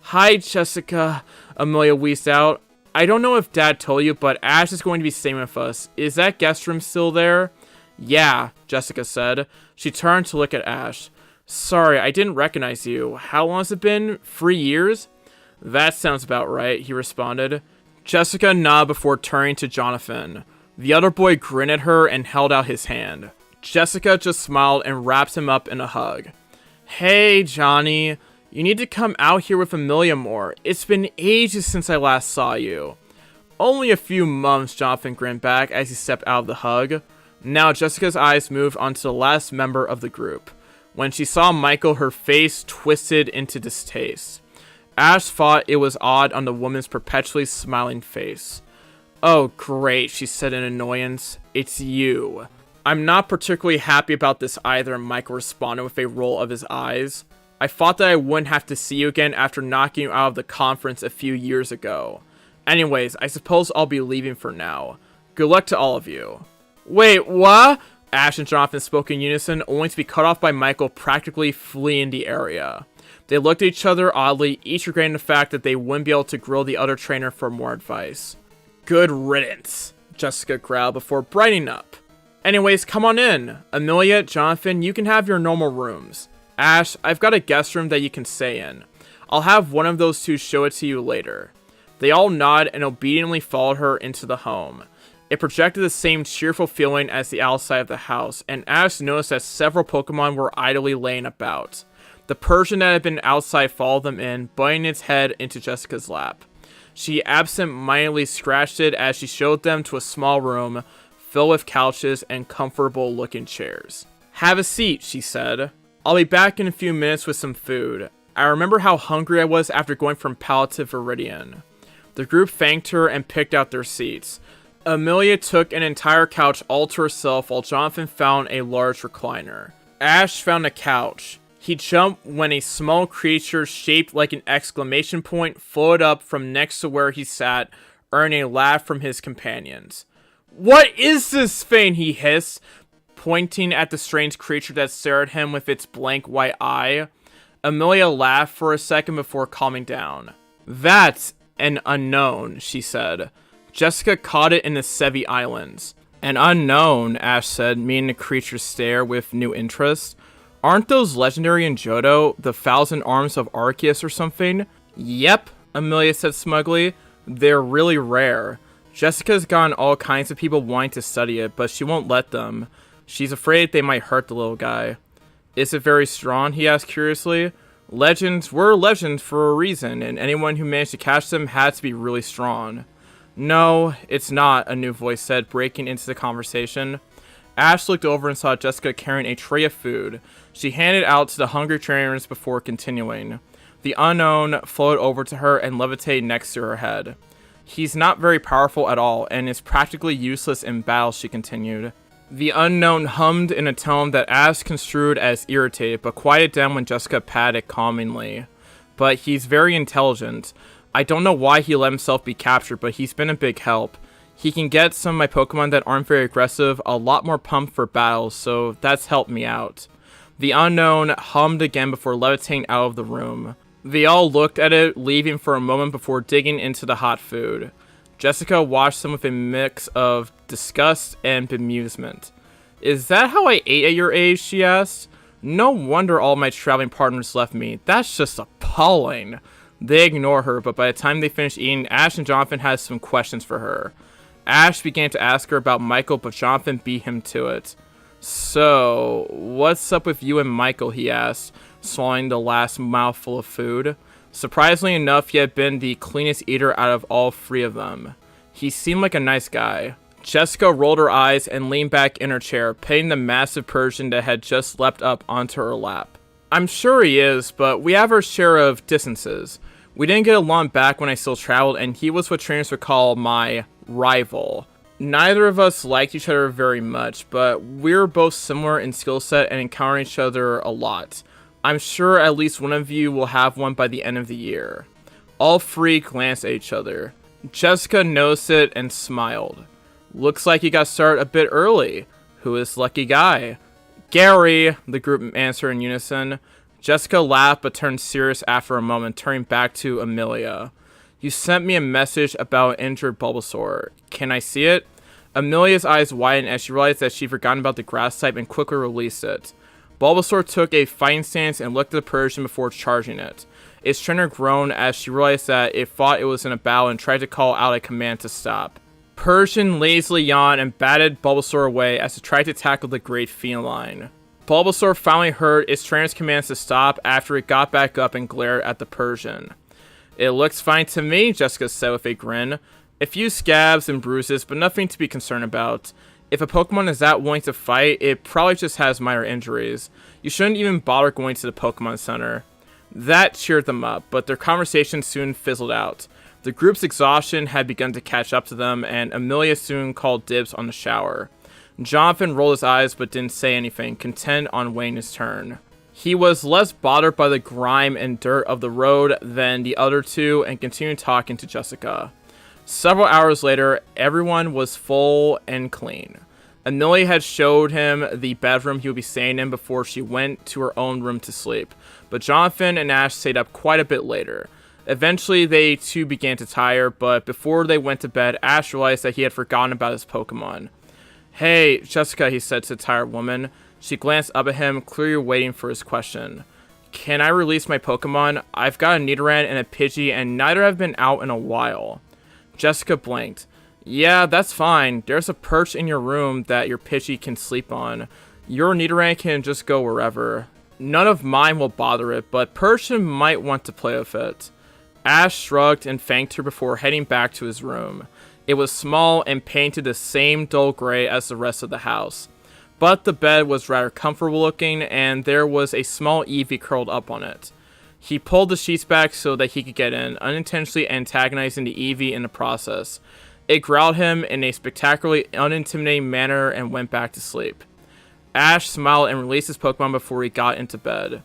Hi, Jessica, Amelia wheezed out. I don't know if Dad told you, but Ash is going to be staying with us. Is that guest room still there? Yeah, Jessica said. She turned to look at Ash. Sorry, I didn't recognize you. How long has it been? 3 years? That sounds about right, he responded. Jessica nodded before turning to Jonathan. The other boy grinned at her and held out his hand. Jessica just smiled and wrapped him up in a hug. Hey, Johnny. You need to come out here with Amelia more. It's been ages since I last saw you. Only a few months, Jonathan grinned back as he stepped out of the hug. Now Jessica's eyes moved onto the last member of the group. When she saw Michael, her face twisted into distaste. Ash thought it was odd on the woman's perpetually smiling face. Oh, great, she said in annoyance. It's you. I'm not particularly happy about this either, Michael responded with a roll of his eyes. I thought that I wouldn't have to see you again after knocking you out of the conference a few years ago. Anyways, I suppose I'll be leaving for now. Good luck to all of you. Wait, what? Ash and Jonathan spoke in unison, only to be cut off by Michael practically fleeing the area. They looked at each other oddly, each regretting the fact that they wouldn't be able to grill the other trainer for more advice. Good riddance, Jessica growled before brightening up. Anyways, come on in. Amelia, Jonathan, you can have your normal rooms. Ash, I've got a guest room that you can stay in. I'll have one of those two show it to you later. They all nodded and obediently followed her into the home. It projected the same cheerful feeling as the outside of the house, and Ash noticed that several Pokemon were idly laying about. The Persian that had been outside followed them in, butting its head into Jessica's lap. She absent-mindedly scratched it as she showed them to a small room filled with couches and comfortable-looking chairs. "Have a seat," she said. "I'll be back in a few minutes with some food. I remember how hungry I was after going from Pallet to Viridian." The group thanked her and picked out their seats. Amelia took an entire couch all to herself while Jonathan found a large recliner. Ash found a couch. He jumped when a small creature shaped like an exclamation point floated up from next to where he sat, earning a laugh from his companions. "What is this thing?" he hissed, pointing at the strange creature that stared at him with its blank white eye. Amelia laughed for a second before calming down. "That's an unknown," she said. "Jessica caught it in the Sevi Islands." "An unknown," Ash said, meeting the creature's stare with new interest. "Aren't those legendary in Johto, the 1,000 Arms of Arceus or something?" "Yep," Amelia said smugly. "They're really rare. Jessica's gotten all kinds of people wanting to study it, but she won't let them. She's afraid they might hurt the little guy." "Is it very strong?" he asked curiously. "Legends were legends for a reason, and anyone who managed to catch them had to be really strong." "No, it's not," a new voice said, breaking into the conversation. Ash looked over and saw Jessica carrying a tray of food. She handed it out to the hungry trainers before continuing. The unknown floated over to her and levitated next to her head. "He's not very powerful at all, and is practically useless in battle," she continued. The unknown hummed in a tone that Ash construed as irritated, but quieted down when Jessica patted it calmingly. "But he's very intelligent. I don't know why he let himself be captured, but he's been a big help. He can get some of my Pokemon that aren't very aggressive a lot more pumped for battles, so that's helped me out." The unknown hummed again before levitating out of the room. They all looked at it, leaving for a moment before digging into the hot food. Jessica watched them with a mix of disgust and bemusement. "Is that how I ate at your age?" she asked. "No wonder all my traveling partners left me. That's just appalling." They ignored her, but by the time they finished eating, Ash and Jonathan had some questions for her. Ash began to ask her about Michael, but Jonathan beat him to it. "So, what's up with you and Michael?" he asked, swallowing the last mouthful of food. Surprisingly enough, he had been the cleanest eater out of all three of them. He seemed like a nice guy. Jessica rolled her eyes and leaned back in her chair, petting the massive Persian that had just leapt up onto her lap. "I'm sure he is, but we have our share of distances. We didn't get along back when I still traveled, and he was what trainers would call my rival. Neither of us liked each other very much, but we're both similar in skill set and encounter each other a lot. I'm sure at least one of you will have one by the end of the year." All three glanced at each other. Jessica noticed it and smiled. "Looks like you got started a bit early. Who is the lucky guy?" "Gary," the group answered in unison. Jessica laughed but turned serious after a moment, turning back to Amelia. "You sent me a message about an injured Bulbasaur. Can I see it?" Amelia's eyes widened as she realized that she'd forgotten about the grass type and quickly released it. Bulbasaur took a fighting stance and looked at the Persian before charging it. Its trainer groaned as she realized that it thought it was in a battle and tried to call out a command to stop. Persian lazily yawned and batted Bulbasaur away as it tried to tackle the great feline. Bulbasaur finally heard its trainer's commands to stop after it got back up and glared at the Persian. "It looks fine to me," Jessica said with a grin. "A few scabs and bruises, but nothing to be concerned about. If a Pokemon is that willing to fight, it probably just has minor injuries. You shouldn't even bother going to the Pokemon Center." That cheered them up, but their conversation soon fizzled out. The group's exhaustion had begun to catch up to them, and Amelia soon called dibs on the shower. Jonathan rolled his eyes but didn't say anything, content on waiting his turn. He was less bothered by the grime and dirt of the road than the other two and continued talking to Jessica. Several hours later, everyone was full and clean. Amelia had showed him the bedroom he would be staying in before she went to her own room to sleep, but Jonathan and Ash stayed up quite a bit later. Eventually, they too began to tire, but before they went to bed, Ash realized that he had forgotten about his Pokemon. "Hey, Jessica," he said to the tired woman. She glanced up at him, clearly waiting for his question. "Can I release my Pokemon? I've got a Nidoran and a Pidgey, and neither have been out in a while." Jessica blinked. Yeah, that's fine. There's a perch in your room that your Pidgey can sleep on. Your Nidoran can just go wherever. None of mine will bother it, but Persian might want to play with it. Ash shrugged and thanked her before heading back to his room. It was small and painted the same dull gray as the rest of the house. But the bed was rather comfortable looking, and there was a small Eevee curled up on it. He pulled the sheets back so that he could get in, unintentionally antagonizing the Eevee in the process. It growled him in a spectacularly unintimidating manner and went back to sleep. Ash smiled and released his Pokemon before he got into bed.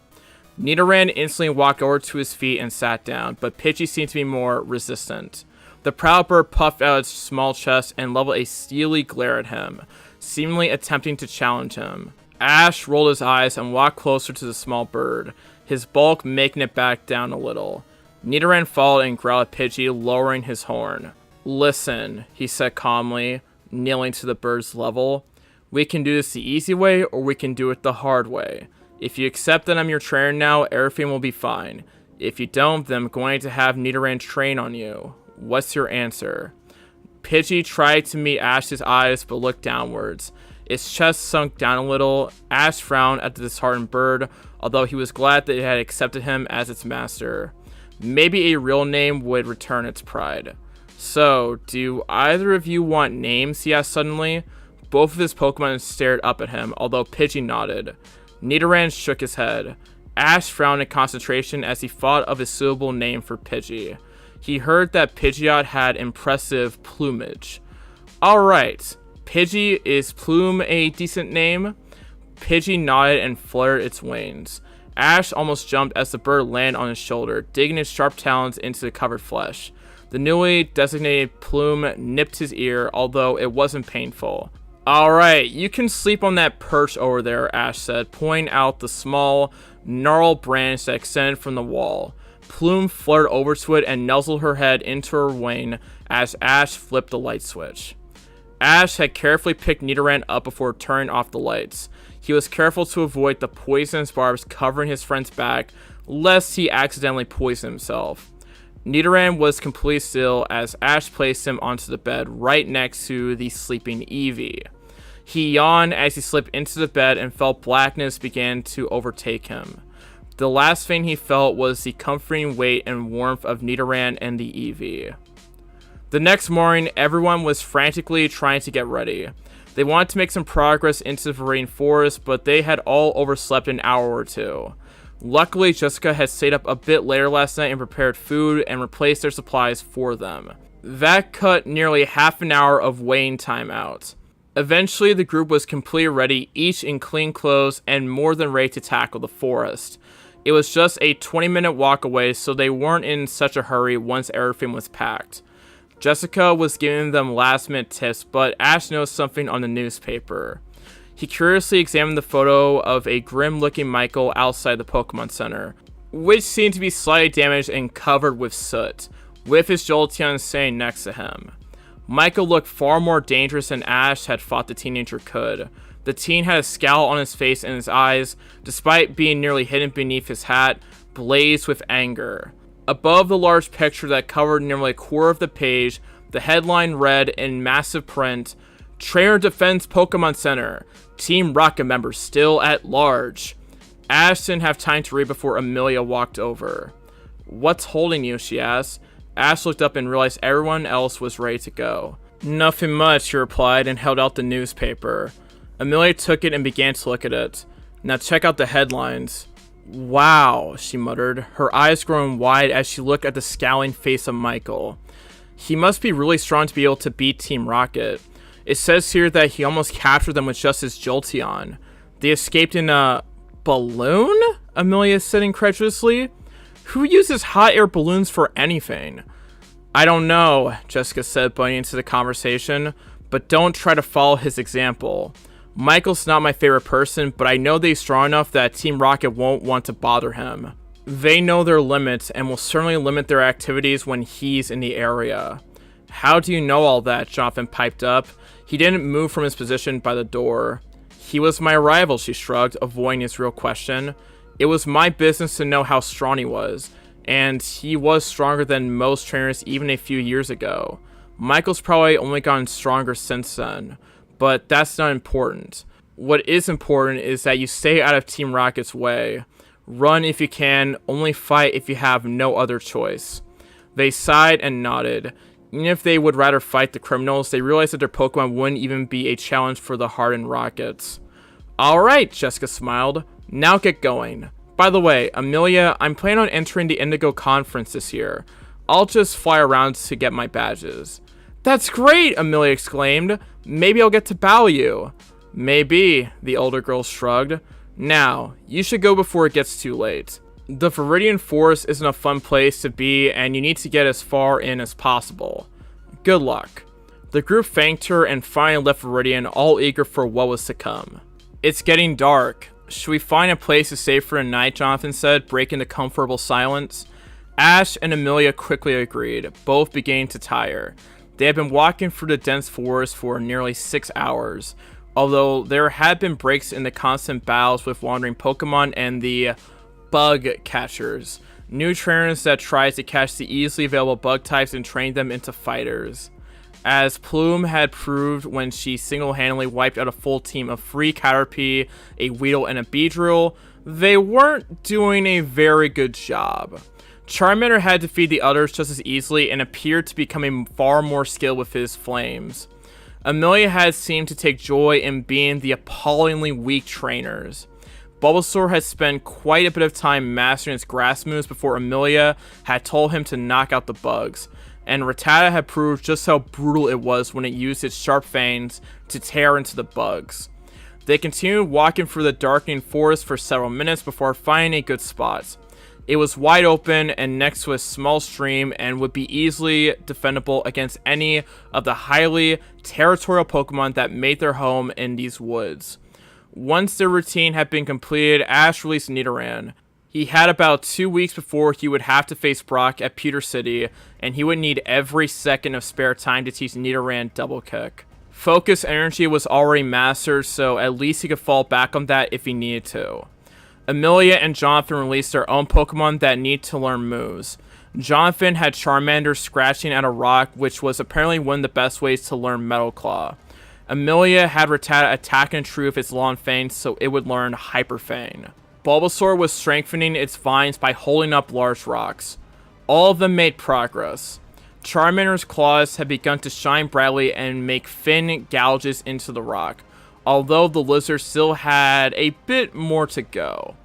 Nidoran instantly walked over to his feet and sat down, but Pidgey seemed to be more resistant. The proud bird puffed out its small chest and leveled a steely glare at him, seemingly attempting to challenge him. Ash rolled his eyes and walked closer to the small bird, his bulk making it back down a little. Nidoran followed and growled at Pidgey, lowering his horn. "Listen," he said calmly, kneeling to the bird's level. "We can do this the easy way, or we can do it the hard way. If you accept that I'm your trainer now, everything will be fine. If you don't, then I'm going to have Nidoran train on you. What's your answer?" Pidgey tried to meet Ash's eyes, but looked downwards. Its chest sunk down a little. Ash frowned at the disheartened bird, although he was glad that it had accepted him as its master. Maybe a real name would return its pride. "So, do either of you want names?" he asked suddenly. Both of his Pokemon stared up at him, although Pidgey nodded. Nidoran shook his head. Ash frowned in concentration as he thought of a suitable name for Pidgey. He heard that Pidgeot had impressive plumage. "Alright, Pidgey, is Plume a decent name?" Pidgey nodded and fluttered its wings. Ash almost jumped as the bird landed on his shoulder, digging its sharp talons into the covered flesh. The newly designated plume nipped his ear, although it wasn't painful. "Alright, you can sleep on that perch over there," Ash said, pointing out the small, gnarled branch that extended from the wall. Plume fluttered over to it and nuzzled her head into her wing as Ash flipped the light switch. Ash had carefully picked Nidoran up before turning off the lights. He was careful to avoid the poisonous barbs covering his friend's back, lest he accidentally poison himself. Nidoran was completely still as Ash placed him onto the bed right next to the sleeping Eevee. He yawned as he slipped into the bed and felt blackness began to overtake him. The last thing he felt was the comforting weight and warmth of Nidoran and the Eevee. The next morning, everyone was frantically trying to get ready. They wanted to make some progress into the Viridian forest, but they had all overslept an hour or two. Luckily, Jessica had stayed up a bit later last night and prepared food and replaced their supplies for them. That cut nearly half an hour of waiting time out. Eventually, the group was completely ready, each in clean clothes and more than ready to tackle the forest. It was just a 20-minute walk away, so they weren't in such a hurry once everything was packed. Jessica was giving them last-minute tips, but Ash noticed something on the newspaper. He curiously examined the photo of a grim-looking Michael outside the Pokemon Center, which seemed to be slightly damaged and covered with soot, with his Jolteon sitting next to him. Michael looked far more dangerous than Ash had thought the teenager could. The teen had a scowl on his face, and his eyes, despite being nearly hidden beneath his hat, blazed with anger. Above the large picture that covered nearly a quarter of the page, the headline read in massive print, "Trainer defends Pokemon Center. Team Rocket members still at large." Ash didn't have time to read before Amelia walked over. "What's holding you?" she asked. Ash looked up and realized everyone else was ready to go. "Nothing much," he replied and held out the newspaper. Amelia took it and began to look at it. "Now check out the headlines." "Wow," she muttered, her eyes growing wide as she looked at the scowling face of Michael. He must be really strong to be able to beat Team Rocket. It says here that he almost captured them with just his Jolteon. They escaped in a balloon? Amelia said incredulously. Who uses hot air balloons for anything? "I don't know," Jessica said, butting into the conversation, "but don't try to follow his example. Michael's not my favorite person, but I know they're strong enough that Team Rocket won't want to bother him. They know their limits and will certainly limit their activities when he's in the area." "How do you know all that?" Jonathan piped up. He didn't move from his position by the door. "He was my rival," she shrugged, avoiding his real question. "It was my business to know how strong he was, and he was stronger than most trainers even a few years ago. Michael's probably only gotten stronger since then, but that's not important. What is important is that you stay out of Team Rocket's way. Run if you can, only fight if you have no other choice. They sighed and nodded. Even if they would rather fight the criminals, they realized that their Pokemon wouldn't even be a challenge for the hardened Rockets. Alright, Jessica smiled. Now get going. By the way, Amelia, I'm planning on entering the Indigo Conference this year. I'll just fly around to get my badges. That's great, Amelia exclaimed. Maybe I'll get to battle you. Maybe, the older girl shrugged. Now, you should go before it gets too late. The Viridian Forest isn't a fun place to be, and you need to get as far in as possible. Good luck. The group thanked her and finally left Viridian, all eager for what was to come. It's getting dark. Should we find a place to stay for a night, Jonathan said, breaking the comfortable silence. Ash and Amelia quickly agreed, both beginning to tire. They had been walking through the dense forest for nearly 6 hours, although there had been breaks in the constant battles with wandering Pokemon and the bug catchers, new trainers that tried to catch the easily available bug types and train them into fighters. As Plume had proved when she single-handedly wiped out a full team of 3 Caterpie, a Weedle, and a Beedrill, they weren't doing a very good job. Charmander had defeated the others just as easily and appeared to be becoming far more skilled with his flames. Amelia had seemed to take joy in being the appallingly weak trainers. Bulbasaur had spent quite a bit of time mastering its grass moves before Amelia had told him to knock out the bugs, and Rattata had proved just how brutal it was when it used its sharp fangs to tear into the bugs. They continued walking through the darkening forest for several minutes before finding a good spot. It was wide open and next to a small stream and would be easily defendable against any of the highly territorial Pokemon that made their home in these woods. Once their routine had been completed, Ash released Nidoran. He had about 2 weeks before he would have to face Brock at Pewter City, and he would need every second of spare time to teach Nidoran Double Kick. Focus energy was already mastered, so at least he could fall back on that if he needed to. Amelia and Jonathan released their own Pokemon that need to learn moves. Jonathan had Charmander scratching at a rock, which was apparently one of the best ways to learn Metal Claw. Amelia had Rattata attacking a tree with its long fangs so it would learn Hyper Fang. Bulbasaur was strengthening its vines by holding up large rocks. All of them made progress. Charmander's claws had begun to shine brightly and make thin gouges into the rock, although the lizard still had a bit more to go.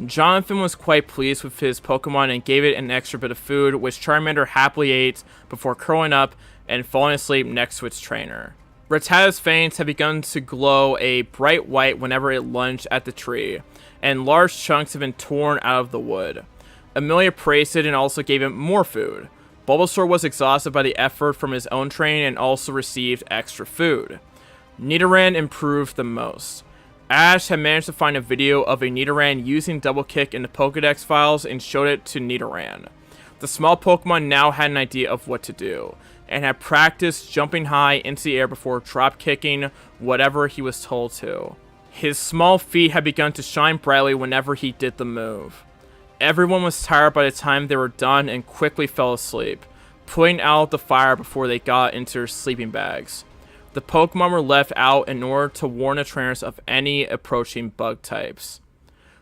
Jonathan was quite pleased with his Pokemon and gave it an extra bit of food, which Charmander happily ate before curling up and falling asleep next to its trainer. Rattata's fangs had begun to glow a bright white whenever it lunged at the tree, and large chunks had been torn out of the wood. Amelia praised it and also gave it more food. Bulbasaur was exhausted by the effort from his own training and also received extra food. Nidoran improved the most. Ash had managed to find a video of a Nidoran using Double Kick in the Pokedex files and showed it to Nidoran. The small Pokemon now had an idea of what to do, and had practiced jumping high into the air before drop kicking whatever he was told to. His small feet had begun to shine brightly whenever he did the move. Everyone was tired by the time they were done and quickly fell asleep, putting out the fire before they got into their sleeping bags. The Pokemon were left out in order to warn the trainers of any approaching bug types.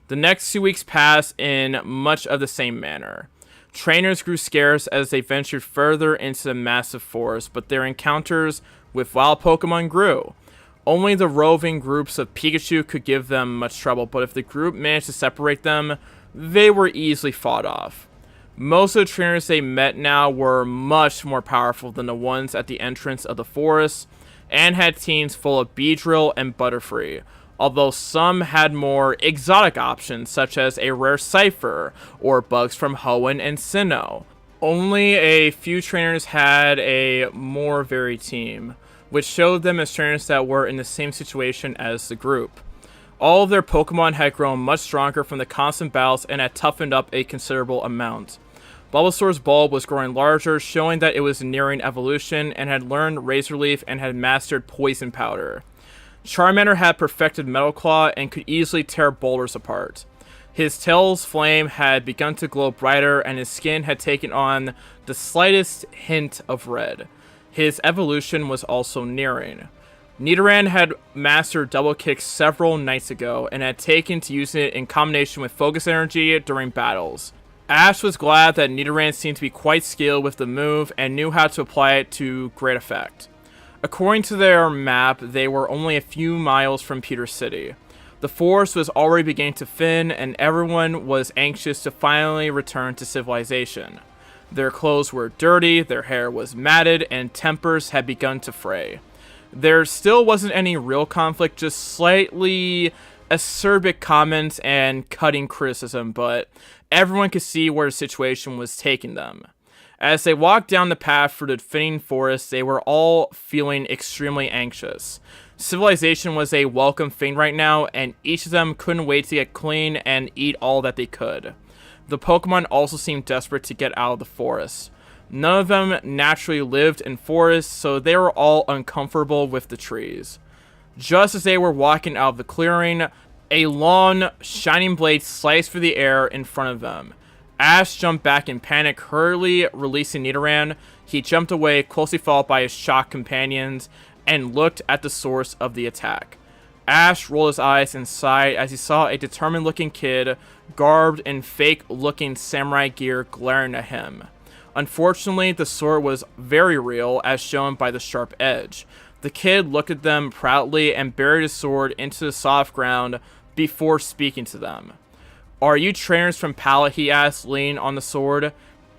The next 2 weeks passed in much of the same manner. Trainers grew scarce as they ventured further into the massive forest, but their encounters with wild Pokemon grew. Only the roving groups of Pikachu could give them much trouble, but if the group managed to separate them, they were easily fought off. Most of the trainers they met now were much more powerful than the ones at the entrance of the forest, and had teams full of Beedrill and Butterfree, although some had more exotic options such as a rare Cypher or bugs from Hoenn and Sinnoh. Only a few trainers had a more varied team, which showed them as trainers that were in the same situation as the group. All of their Pokemon had grown much stronger from the constant battles and had toughened up a considerable amount. Bulbasaur's bulb was growing larger, showing that it was nearing evolution, and had learned Razor Leaf and had mastered Poison Powder. Charmander had perfected Metal Claw and could easily tear boulders apart. His tail's flame had begun to glow brighter, and his skin had taken on the slightest hint of red. His evolution was also nearing. Nidoran had mastered Double Kick several nights ago and had taken to using it in combination with Focus Energy during battles. Ash was glad that Nidoran seemed to be quite skilled with the move and knew how to apply it to great effect. According to their map, they were only a few miles from Pewter City. The forest was already beginning to thin, and everyone was anxious to finally return to civilization. Their clothes were dirty, their hair was matted, and tempers had begun to fray. There still wasn't any real conflict, just slightly acerbic comments and cutting criticism, but everyone could see where the situation was taking them. As they walked down the path through the thinning forest, they were all feeling extremely anxious. Civilization was a welcome thing right now, and each of them couldn't wait to get clean and eat all that they could. The Pokemon also seemed desperate to get out of the forest. None of them naturally lived in forests, so they were all uncomfortable with the trees. Just as they were walking out of the clearing, a long, shining blade sliced through the air in front of them. Ash jumped back in panic, hurriedly releasing Nidoran. He jumped away, closely followed by his shocked companions, and looked at the source of the attack. Ash rolled his eyes and sighed as he saw a determined-looking kid, garbed in fake-looking samurai gear, glaring at him. Unfortunately, the sword was very real, as shown by the sharp edge. The kid looked at them proudly and buried his sword into the soft ground before speaking to them. "Are you trainers from Pallet?" he asked, leaning on the sword.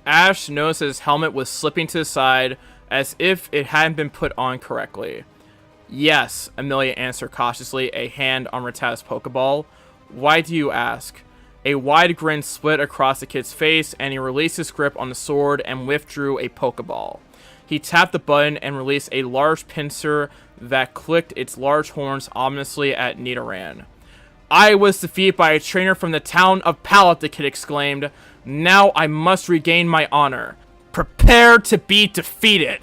Ash noticed that his helmet was slipping to the side, as if it hadn't been put on correctly. "Yes," Amelia answered cautiously, a hand on Rattata's Pokeball. "Why do you ask?" A wide grin split across the kid's face, and he released his grip on the sword and withdrew a Pokeball. He tapped the button and released a large pincer that clicked its large horns ominously at Nidoran. "I was defeated by a trainer from the town of Pallet," the kid exclaimed. "Now I must regain my honor. Prepare to be defeated."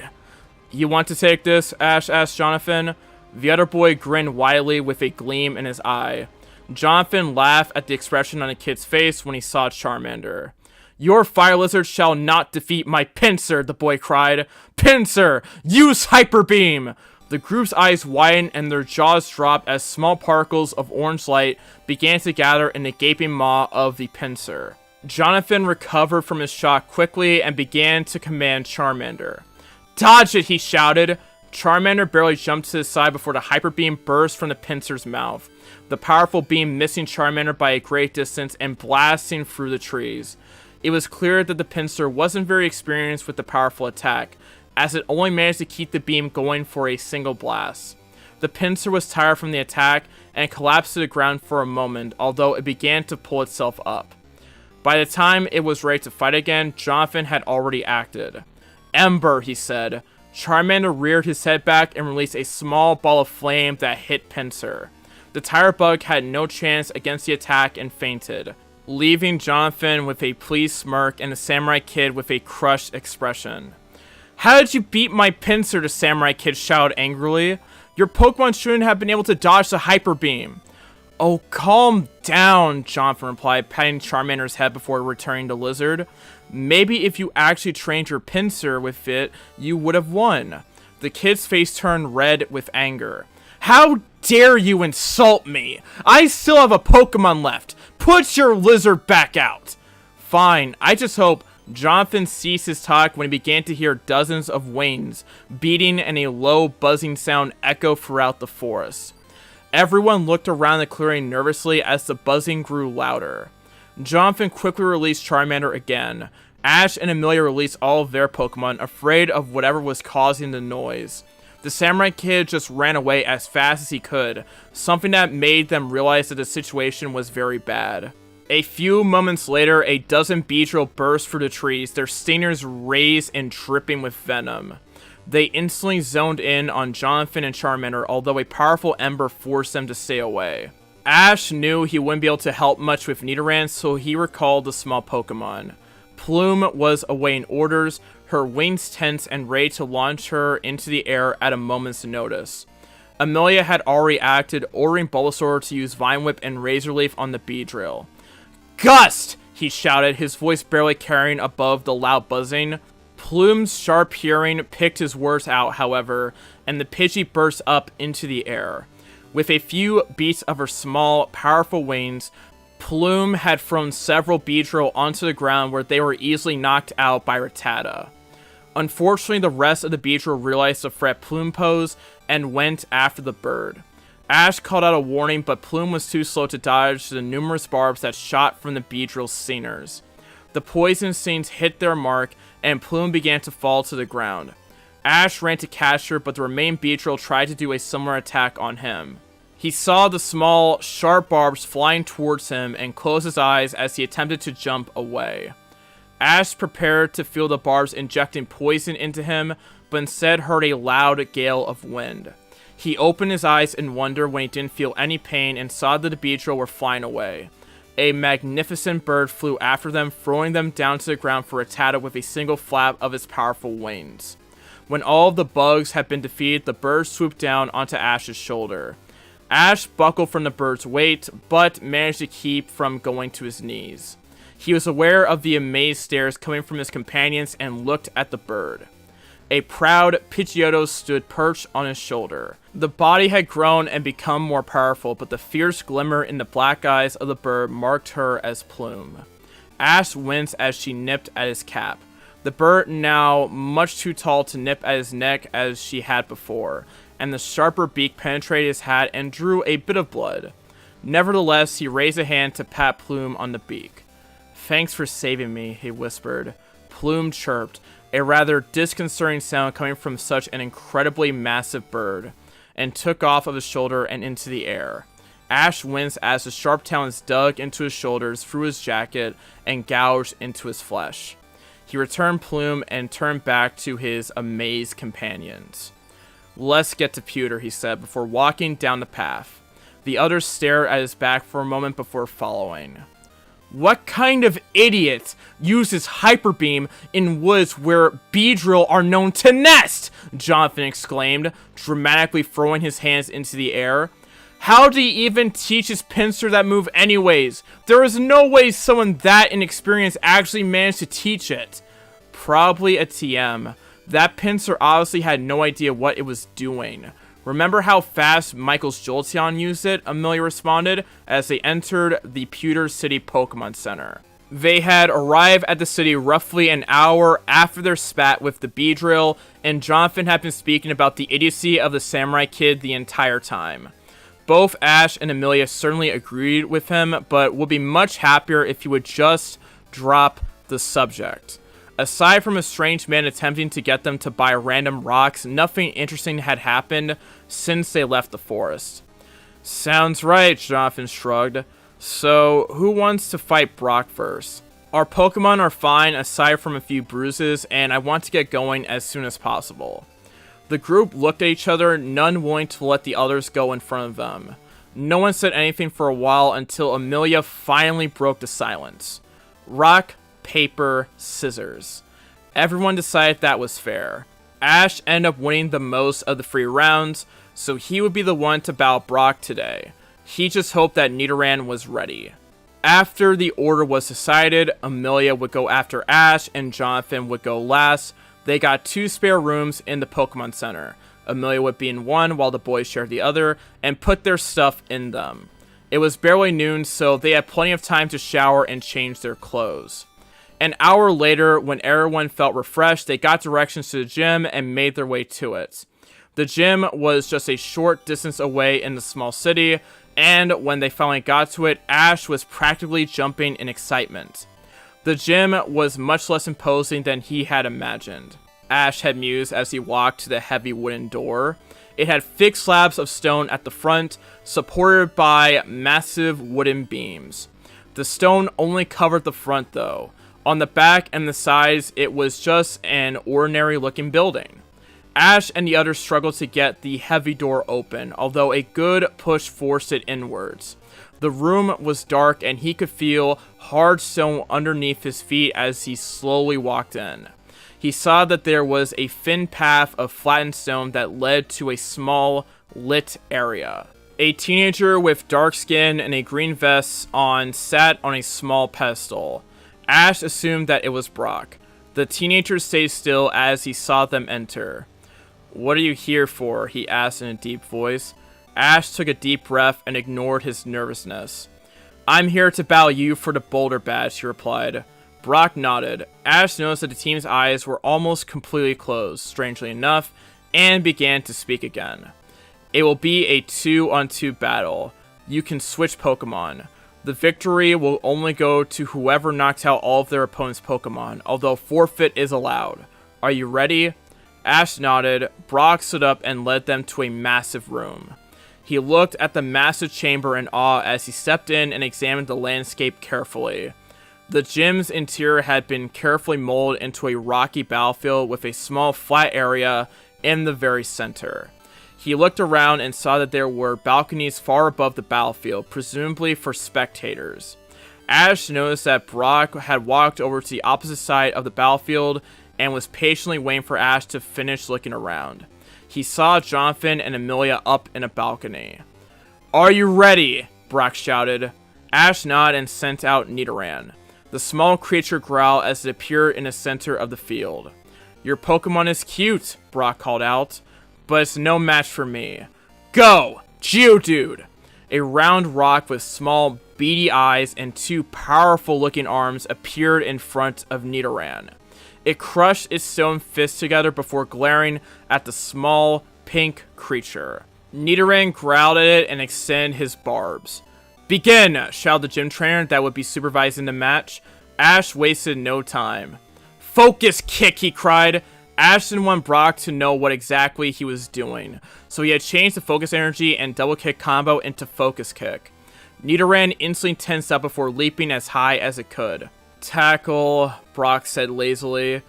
"You want to take this?" Ash asked Jonathan. The other boy grinned widely with a gleam in his eye. Jonathan laughed at the expression on the kid's face when he saw Charmander. "Your fire lizard shall not defeat my pincer," the boy cried. "Pincer, use Hyper Beam!" The group's eyes widened and their jaws dropped as small particles of orange light began to gather in the gaping maw of the pincer. Jonathan recovered from his shock quickly and began to command Charmander. "Dodge it!" he shouted. Charmander barely jumped to the side before the Hyper Beam burst from the pincer's mouth, the powerful beam missing Charmander by a great distance and blasting through the trees. It was clear that the pincer wasn't very experienced with the powerful attack, as it only managed to keep the beam going for a single blast. The pincer was tired from the attack and collapsed to the ground for a moment, although it began to pull itself up. By the time it was ready to fight again, Jonathan had already acted. "Ember," he said. Charmander reared his head back and released a small ball of flame that hit Pincer. The tire bug had no chance against the attack and fainted, leaving Jonathan with a pleased smirk and the samurai kid with a crushed expression. "How did you beat my Pincer?" the samurai kid shouted angrily. "Your Pokemon shouldn't have been able to dodge the Hyper Beam." "Oh, calm down," Jonathan replied, patting Charmander's head before returning to Lizard. "Maybe if you actually trained your Pincer with it, you would have won." The kid's face turned red with anger. "How dare you insult me? I still have a Pokemon left. Put your Lizard back out." "Fine, I just hope..." Jonathan ceased his talk when he began to hear dozens of wings beating and a low buzzing sound echo throughout the forest. Everyone looked around the clearing nervously as the buzzing grew louder. Jonathan quickly released Charmander again. Ash and Amelia released all of their Pokemon, afraid of whatever was causing the noise. The samurai kid just ran away as fast as he could, something that made them realize that the situation was very bad. A few moments later, a dozen Beedrill burst through the trees, their stingers raised and dripping with venom. They instantly zoned in on Jonathan and Charmander, although a powerful ember forced them to stay away. Ash knew he wouldn't be able to help much with Nidoran, so he recalled the small Pokemon. Plume was awaiting orders, her wings tense and ready to launch her into the air at a moment's notice. Amelia had already acted, ordering Bulbasaur to use Vine Whip and Razor Leaf on the Beedrill. "Gust!" he shouted, his voice barely carrying above the loud buzzing. Plume's sharp hearing picked his words out, however, and the Pidgey burst up into the air. With a few beats of her small, powerful wings, Plume had thrown several Beedrill onto the ground where they were easily knocked out by Rattata. Unfortunately, the rest of the Beedrill realized the threat Plume posed and went after the bird. Ash called out a warning, but Plume was too slow to dodge the numerous barbs that shot from the Beedrill's stingers. The poison stings hit their mark, and Plume began to fall to the ground. Ash ran to catch her, but the remaining Beedrill tried to do a similar attack on him. He saw the small, sharp barbs flying towards him and closed his eyes as he attempted to jump away. Ash prepared to feel the barbs injecting poison into him, but instead heard a loud gale of wind. He opened his eyes in wonder when he didn't feel any pain and saw that the Beedrill were flying away. A magnificent bird flew after them, throwing them down to the ground for Rattata with a single flap of its powerful wings. When all of the bugs had been defeated, the bird swooped down onto Ash's shoulder. Ash buckled from the bird's weight, but managed to keep from going to his knees. He was aware of the amazed stares coming from his companions and looked at the bird. A proud Pidgeotto stood perched on his shoulder. The body had grown and become more powerful, but the fierce glimmer in the black eyes of the bird marked her as Plume. Ash winced as she nipped at his cap. The bird, now much too tall to nip at his neck as she had before, and the sharper beak penetrated his hat and drew a bit of blood. Nevertheless, he raised a hand to pat Plume on the beak. "Thanks for saving me," he whispered. Plume chirped, a rather disconcerting sound coming from such an incredibly massive bird, and took off of his shoulder and into the air. Ash winced as the sharp talons dug into his shoulders, through his jacket, and gouged into his flesh. He returned Plume and turned back to his amazed companions. "Let's get to Pewter," he said, before walking down the path. The others stared at his back for a moment before following. "What kind of idiot uses Hyper Beam in woods where Beedrill are known to nest?" Jonathan exclaimed, dramatically throwing his hands into the air. "How did he even teach his pincer that move anyways? There is no way someone that inexperienced actually managed to teach it." "Probably a TM. That pincer obviously had no idea what it was doing. Remember how fast Michael's Jolteon used it?" Amelia responded as they entered the Pewter City Pokemon Center. They had arrived at the city roughly an hour after their spat with the Beedrill, and Jonathan had been speaking about the idiocy of the Samurai Kid the entire time. Both Ash and Amelia certainly agreed with him, but would be much happier if he would just drop the subject. Aside from a strange man attempting to get them to buy random rocks, nothing interesting had happened since they left the forest. "Sounds right," Jonathan shrugged. "So, who wants to fight Brock first? Our Pokemon are fine aside from a few bruises, and I want to get going as soon as possible." The group looked at each other, none willing to let the others go in front of them. No one said anything for a while until Amelia finally broke the silence. "Rock, paper, scissors." Everyone decided that was fair. Ash ended up winning the most of the 3 rounds, so he would be the one to battle Brock today. He just hoped that Nidoran was ready. After the order was decided, Amelia would go after Ash and Jonathan would go last. They got 2 spare rooms in the Pokemon Center. Amelia would be in one while the boys shared the other, and put their stuff in them. It was barely noon, so they had plenty of time to shower and change their clothes. An hour later, when everyone felt refreshed, they got directions to the gym and made their way to it. The gym was just a short distance away in the small city, and when they finally got to it, Ash was practically jumping in excitement. The gym was much less imposing than he had imagined, Ash had mused as he walked to the heavy wooden door. It had thick slabs of stone at the front, supported by massive wooden beams. The stone only covered the front though. On the back and the sides, it was just an ordinary looking building. Ash and the others struggled to get the heavy door open, although a good push forced it inwards. The room was dark and he could feel hard stone underneath his feet as he slowly walked in. He saw that there was a thin path of flattened stone that led to a small, lit area. A teenager with dark skin and a green vest on sat on a small pedestal. Ash assumed that it was Brock. The teenager stayed still as he saw them enter. "What are you here for?" he asked in a deep voice. Ash took a deep breath and ignored his nervousness. "I'm here to battle you for the Boulder Badge," he replied. Brock nodded. Ash noticed that the team's eyes were almost completely closed, strangely enough, and began to speak again. "It will be a 2-on-2 battle. You can switch Pokemon. The victory will only go to whoever knocks out all of their opponent's Pokemon, although forfeit is allowed. Are you ready?" Ash nodded. Brock stood up and led them to a massive room. He looked at the massive chamber in awe as he stepped in and examined the landscape carefully. The gym's interior had been carefully molded into a rocky battlefield with a small flat area in the very center. He looked around and saw that there were balconies far above the battlefield, presumably for spectators. Ash noticed that Brock had walked over to the opposite side of the battlefield and was patiently waiting for Ash to finish looking around. He saw Jonathan and Amelia up in a balcony. "Are you ready?" Brock shouted. Ash nodded and sent out Nidoran. The small creature growled as it appeared in the center of the field. "Your Pokemon is cute," Brock called out, "but it's no match for me. Go, Geodude!" A round rock with small, beady eyes and 2 powerful-looking arms appeared in front of Nidoran. It crushed its stone fists together before glaring at the small, pink creature. Nidoran growled at it and extended his barbs. "Begin!" shouted the gym trainer that would be supervising the match. Ash wasted no time. "Focus kick!" he cried. Ash didn't want Brock to know what exactly he was doing, so he had changed the focus energy and double kick combo into focus kick. Nidoran instantly tensed up before leaping as high as it could. "Tackle," Brock said lazily.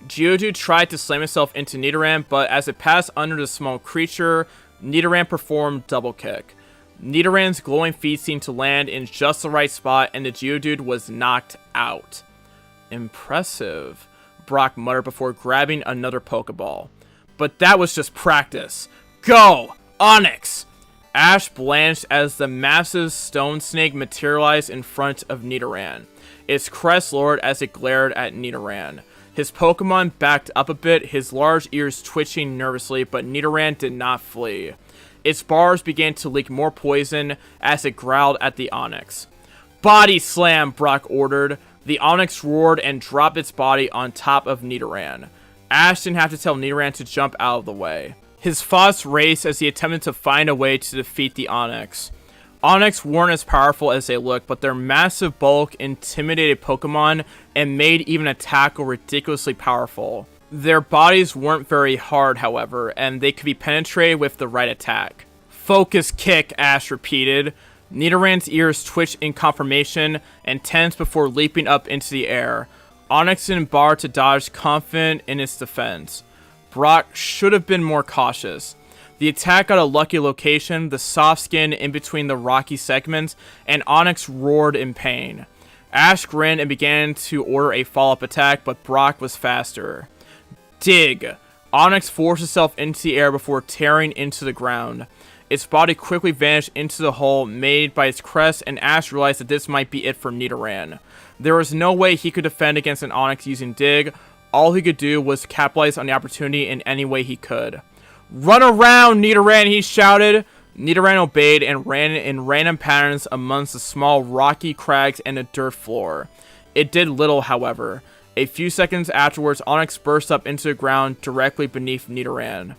Geodude tried to slam himself into Nidoran, but as it passed under the small creature, Nidoran performed double kick. Nidoran's glowing feet seemed to land in just the right spot, and the Geodude was knocked out. "Impressive," Brock muttered before grabbing another Pokeball. "But that was just practice. Go, Onix!" Ash blanched as the massive stone snake materialized in front of Nidoran. Its crest lowered as it glared at Nidoran. His Pokemon backed up a bit, his large ears twitching nervously, but Nidoran did not flee. Its barbs began to leak more poison as it growled at the Onix. "Body slam!" Brock ordered. The Onix roared and dropped its body on top of Nidoran. Ash didn't have to tell Nidoran to jump out of the way. His thoughts raced as he attempted to find a way to defeat the Onix. Onix weren't as powerful as they looked, but their massive bulk intimidated Pokemon and made even a tackle ridiculously powerful. Their bodies weren't very hard, however, and they could be penetrated with the right attack. "Focus kick," Ash repeated. Nidoran's ears twitched in confirmation and tensed before leaping up into the air. Onix didn't bother to dodge, confident in its defense. Brock should have been more cautious. The attack got a lucky location, the soft skin in between the rocky segments, and Onix roared in pain. Ash grinned and began to order a follow-up attack, but Brock was faster. Dig! Onix forced itself into the air before tearing into the ground. Its body quickly vanished into the hole made by its crest, and Ash realized that this might be it for Nidoran. There was no way he could defend against an Onix using Dig. All he could do was capitalize on the opportunity in any way he could. "Run around, Nidoran!" he shouted. Nidoran obeyed and ran in random patterns amongst the small rocky crags and the dirt floor. It did little, however. A few seconds afterwards, Onix burst up into the ground directly beneath Nidoran.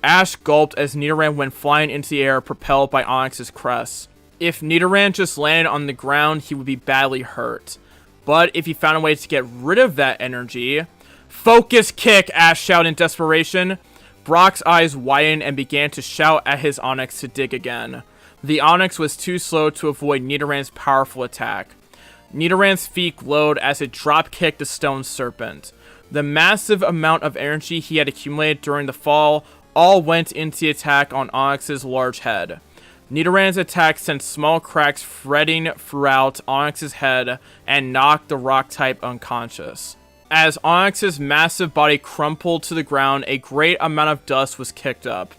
Ash gulped as Nidoran went flying into the air, propelled by Onix's crest. If Nidoran just landed on the ground, he would be badly hurt. But if he found a way to get rid of that energy... "Focus kick!" Ash shouted in desperation. Brock's eyes widened and began to shout at his Onix to dig again. The Onix was too slow to avoid Nidoran's powerful attack. Nidoran's feet glowed as it drop-kicked the stone serpent. The massive amount of energy he had accumulated during the fall all went into the attack on Onix's large head. Nidoran's attack sent small cracks threading throughout Onix's head and knocked the rock type unconscious. As Onix's massive body crumpled to the ground, a great amount of dust was kicked up.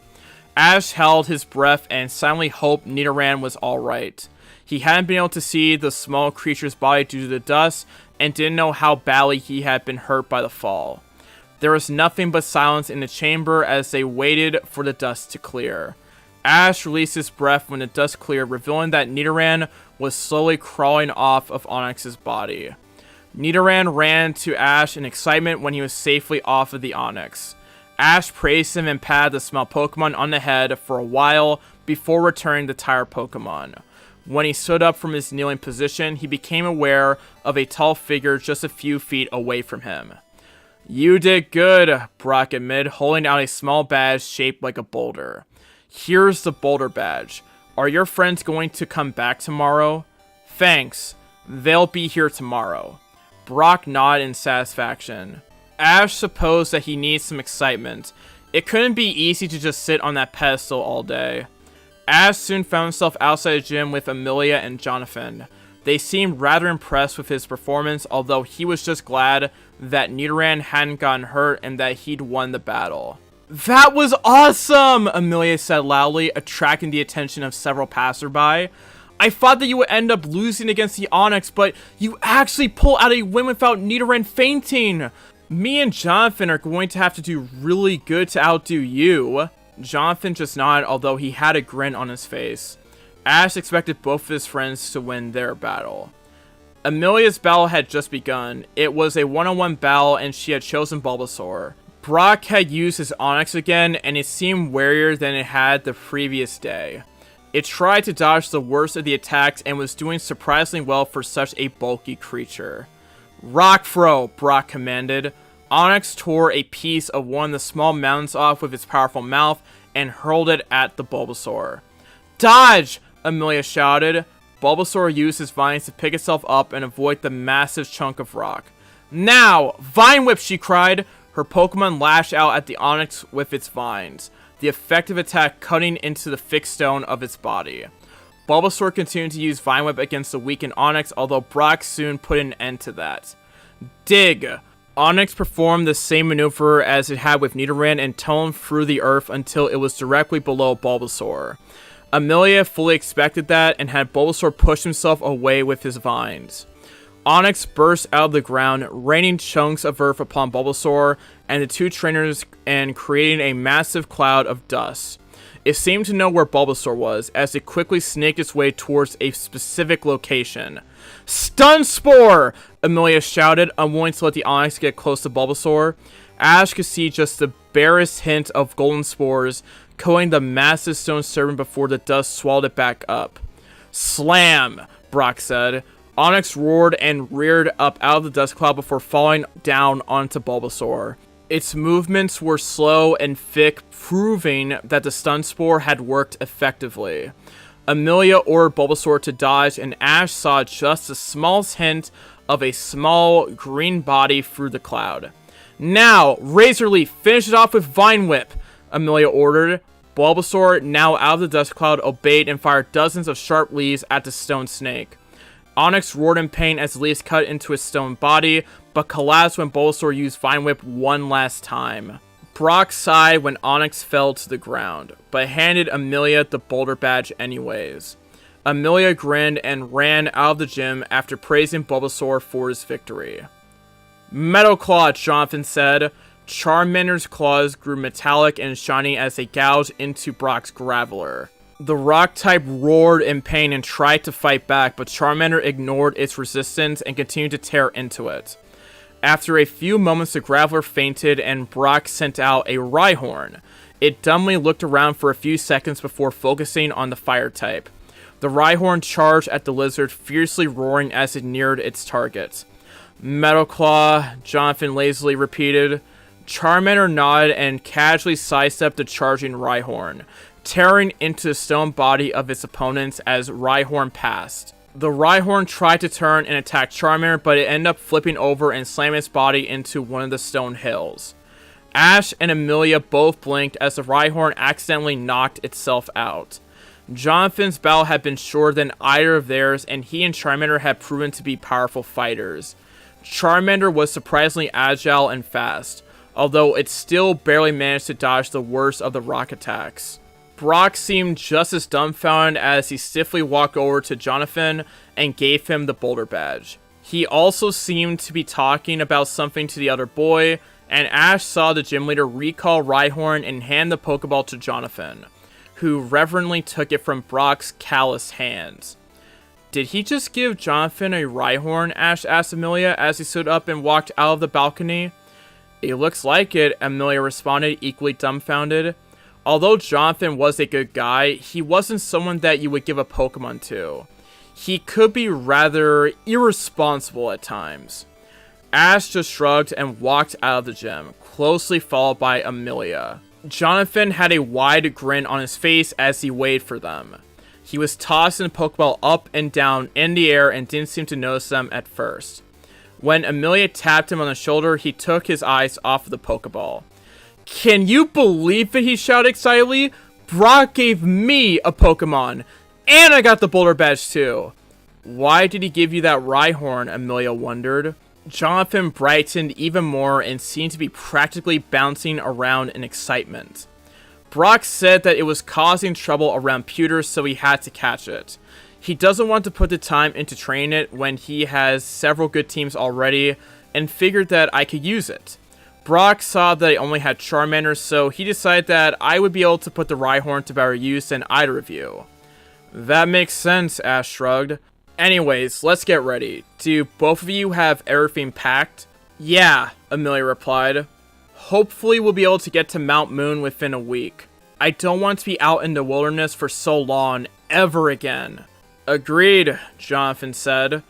Ash held his breath and silently hoped Nidoran was alright. He hadn't been able to see the small creature's body due to the dust, and didn't know how badly he had been hurt by the fall. There was nothing but silence in the chamber as they waited for the dust to clear. Ash released his breath when the dust cleared, revealing that Nidoran was slowly crawling off of Onix's body. Nidoran ran to Ash in excitement when he was safely off of the Onix. Ash praised him and patted the small Pokemon on the head for a while before returning to Tire Pokemon. When he stood up from his kneeling position, he became aware of a tall figure just a few feet away from him. "You did good," Brock admitted, holding out a small badge shaped like a boulder. "Here's the boulder badge. Are your friends going to come back tomorrow?" "Thanks. They'll be here tomorrow." Brock nodded in satisfaction. Ash supposed that he needs some excitement. It couldn't be easy to just sit on that pedestal all day. Ash soon found himself outside the gym with Amelia and Jonathan. They seemed rather impressed with his performance, although he was just glad that Nidoran hadn't gotten hurt and that he'd won the battle. "That was awesome!" Amelia said loudly, attracting the attention of several passerby. "I thought that you would end up losing against the Onix, but you actually pull out a win without Nidoran fainting! Me and Jonathan are going to have to do really good to outdo you." Jonathan just nodded, although he had a grin on his face. Ash expected both of his friends to win their battle. Amelia's battle had just begun. It was a one-on-one battle, and she had chosen Bulbasaur. Brock had used his Onix again, and it seemed warier than it had the previous day. It tried to dodge the worst of the attacks and was doing surprisingly well for such a bulky creature. "Rock throw," Brock commanded. Onix tore a piece of one of the small mountains off with its powerful mouth and hurled it at the Bulbasaur. "Dodge!" Amelia shouted. Bulbasaur used his vines to pick itself up and avoid the massive chunk of rock. "Now! Vine Whip!" she cried. Her Pokemon lashed out at the Onix with its vines, the effective attack cutting into the thick stone of its body. Bulbasaur continued to use Vine Whip against the weakened Onix, although Brock soon put an end to that. Dig! Onix performed the same maneuver as it had with Nidoran and tunneled through the earth until it was directly below Bulbasaur. Amelia fully expected that and had Bulbasaur push himself away with his vines. Onix burst out of the ground, raining chunks of earth upon Bulbasaur and the two trainers and creating a massive cloud of dust. It seemed to know where Bulbasaur was, as it quickly snaked its way towards a specific location. "Stun Spore!" Amelia shouted, unwilling to let the Onix get close to Bulbasaur. Ash could see just the barest hint of golden spores coating the massive stone serpent before the dust swallowed it back up. "Slam!" Brock said. Onix roared and reared up out of the dust cloud before falling down onto Bulbasaur. Its movements were slow and thick, proving that the stun spore had worked effectively. Amelia ordered Bulbasaur to dodge, and Ash saw just the smallest hint of a small green body through the cloud. "Now, Razor Leaf, finish it off with Vine Whip," Amelia ordered. Bulbasaur, now out of the dust cloud, obeyed and fired dozens of sharp leaves at the stone snake. Onix roared in pain as the leaves cut into his stone body, but collapsed when Bulbasaur used Vine Whip one last time. Brock sighed when Onix fell to the ground, but handed Amelia the boulder badge anyways. Amelia grinned and ran out of the gym after praising Bulbasaur for his victory. "Metal Claw," Jonathan said. Charmander's claws grew metallic and shiny as they gouged into Brock's Graveler. The rock type roared in pain and tried to fight back, but Charmander ignored its resistance and continued to tear into it. After a few moments, the Graveler fainted and Brock sent out a Rhyhorn. It dumbly looked around for a few seconds before focusing on the fire type. The Rhyhorn charged at the lizard, fiercely roaring as it neared its target. "Metal Claw," Jonathan lazily repeated. Charmander nodded and casually sidestepped the charging Rhyhorn, tearing into the stone body of its opponents as Rhyhorn passed. The Rhyhorn tried to turn and attack Charmander, but it ended up flipping over and slamming its body into one of the stone hills. Ash and Amelia both blinked as the Rhyhorn accidentally knocked itself out. Jonathan's battle had been shorter than either of theirs, and he and Charmander had proven to be powerful fighters. Charmander was surprisingly agile and fast, although it still barely managed to dodge the worst of the rock attacks. Brock seemed just as dumbfounded as he stiffly walked over to Jonathan and gave him the boulder badge. He also seemed to be talking about something to the other boy, and Ash saw the gym leader recall Rhyhorn and hand the Pokeball to Jonathan, who reverently took it from Brock's calloused hands. Did he just give Jonathan a Rhyhorn? Ash asked Amelia as he stood up and walked out of the balcony. It looks like it, Amelia responded, equally dumbfounded. Although Jonathan was a good guy, he wasn't someone that you would give a Pokemon to. He could be rather irresponsible at times. Ash just shrugged and walked out of the gym, closely followed by Amelia. Jonathan had a wide grin on his face as he waited for them. He was tossing the Pokeball up and down in the air and didn't seem to notice them at first. When Amelia tapped him on the shoulder, he took his eyes off of the Pokeball. Can you believe it? He shouted excitedly. Brock gave me a Pokemon, and I got the Boulder Badge too. Why did he give you that Rhyhorn? Amelia wondered. Jonathan brightened even more and seemed to be practically bouncing around in excitement. Brock said that it was causing trouble around Pewter, so he had to catch it. He doesn't want to put the time into training it when he has several good teams already, and figured that I could use it. Brock saw that I only had Charmander, so he decided that I would be able to put the Rhyhorn to better use than either of you. That makes sense, Ash shrugged. Anyways, let's get ready. Do both of you have everything packed? Yeah, Amelia replied. Hopefully we'll be able to get to Mount Moon within a week. I don't want to be out in the wilderness for so long, ever again. Agreed, Jonathan said.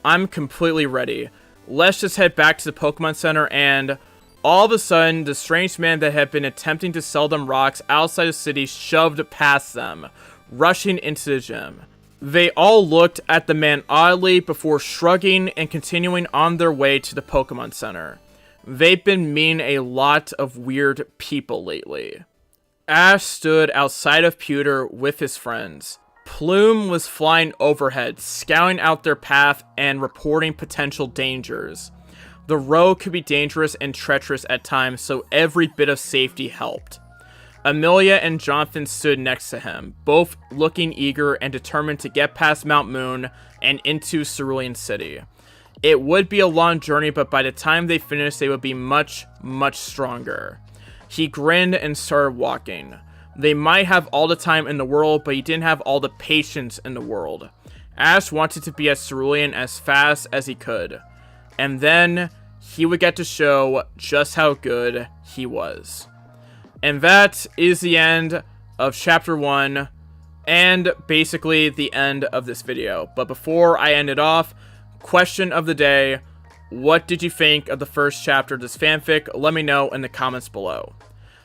I'm completely ready. Let's just head back to the Pokemon Center and... All of a sudden, the strange man that had been attempting to sell them rocks outside the city shoved past them, rushing into the gym. They all looked at the man oddly before shrugging and continuing on their way to the Pokemon Center. They've been meeting a lot of weird people lately. Ash stood outside of Pewter with his friends. Plume was flying overhead, scouting out their path and reporting potential dangers. The road could be dangerous and treacherous at times, so every bit of safety helped. Amelia and Jonathan stood next to him, both looking eager and determined to get past Mount Moon and into Cerulean City. It would be a long journey, but by the time they finished, they would be much, much stronger. He grinned and started walking. They might have all the time in the world, but he didn't have all the patience in the world. Ash wanted to be at Cerulean as fast as he could. And then he would get to show just how good he was. And that is the end of Chapter 1, and basically the end of this video. But before I end it off, question of the day, what did you think of the first chapter of this fanfic? Let me know in the comments below.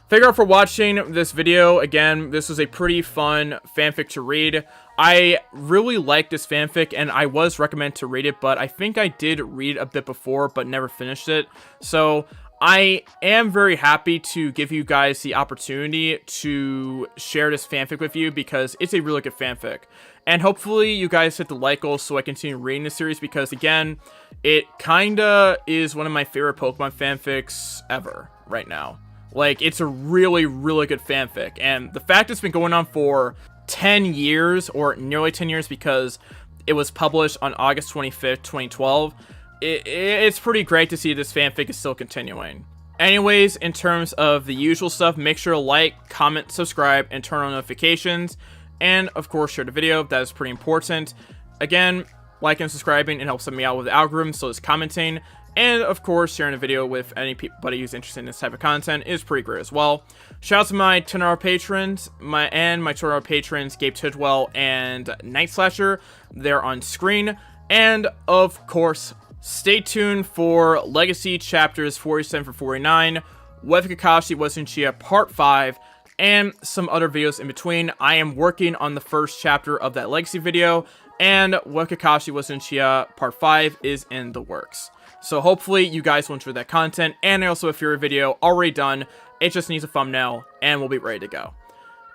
Thank you all for watching this video. Again, this was a pretty fun fanfic to read. I really like this fanfic, and I was recommended to read it, but I think I did read a bit before, but never finished it. So I am very happy to give you guys the opportunity to share this fanfic with you, because it's a really good fanfic. And hopefully you guys hit the like goal so I continue reading the series, because again, it kinda is one of my favorite Pokemon fanfics ever right now. Like, it's a really, really good fanfic. And the fact it's been going on for 10 years, or nearly 10 years, because it was published on August 25th, 2012, it's pretty great to see this fanfic is still continuing. Anyways, in terms of the usual stuff, make sure to like, comment, subscribe, and turn on notifications. And, of course, share the video. That is pretty important. Again, liking and subscribing, it helps me out with the algorithm, so is commenting. And, of course, sharing a video with anybody who's interested in this type of content is pretty great as well. Shout out to my $10 patrons, my $20 patrons, Gabe Tidwell and Night Slasher. They're on screen. And, of course, stay tuned for Legacy Chapters 47 for 49, What If Kakashi Wasn't Chia Part 5, and some other videos in between. I am working on the first chapter of that Legacy video, and What If Kakashi Wasn't Chia Part 5 is in the works. So hopefully you guys will enjoy that content, and I also have a Fury video already done. It just needs a thumbnail, and we'll be ready to go.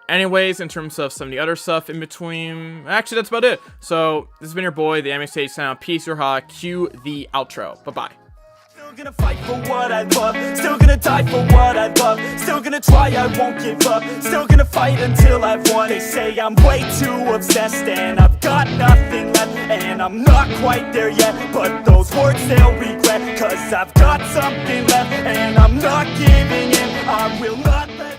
Anyways, in terms of some of the other stuff in between, actually that's about it. So this has been your boy, the Anime Stage Sound. Peace, your ha. Cue the outro. Bye-bye. Still gonna fight for what I love, still gonna die for what I love, still gonna try, I won't give up, still gonna fight until I've won. They say I'm way too obsessed and I've got nothing left, and And I'm not quite there yet, but those words they'll regret. Cause I've got something left, and I'm not giving in. I will not let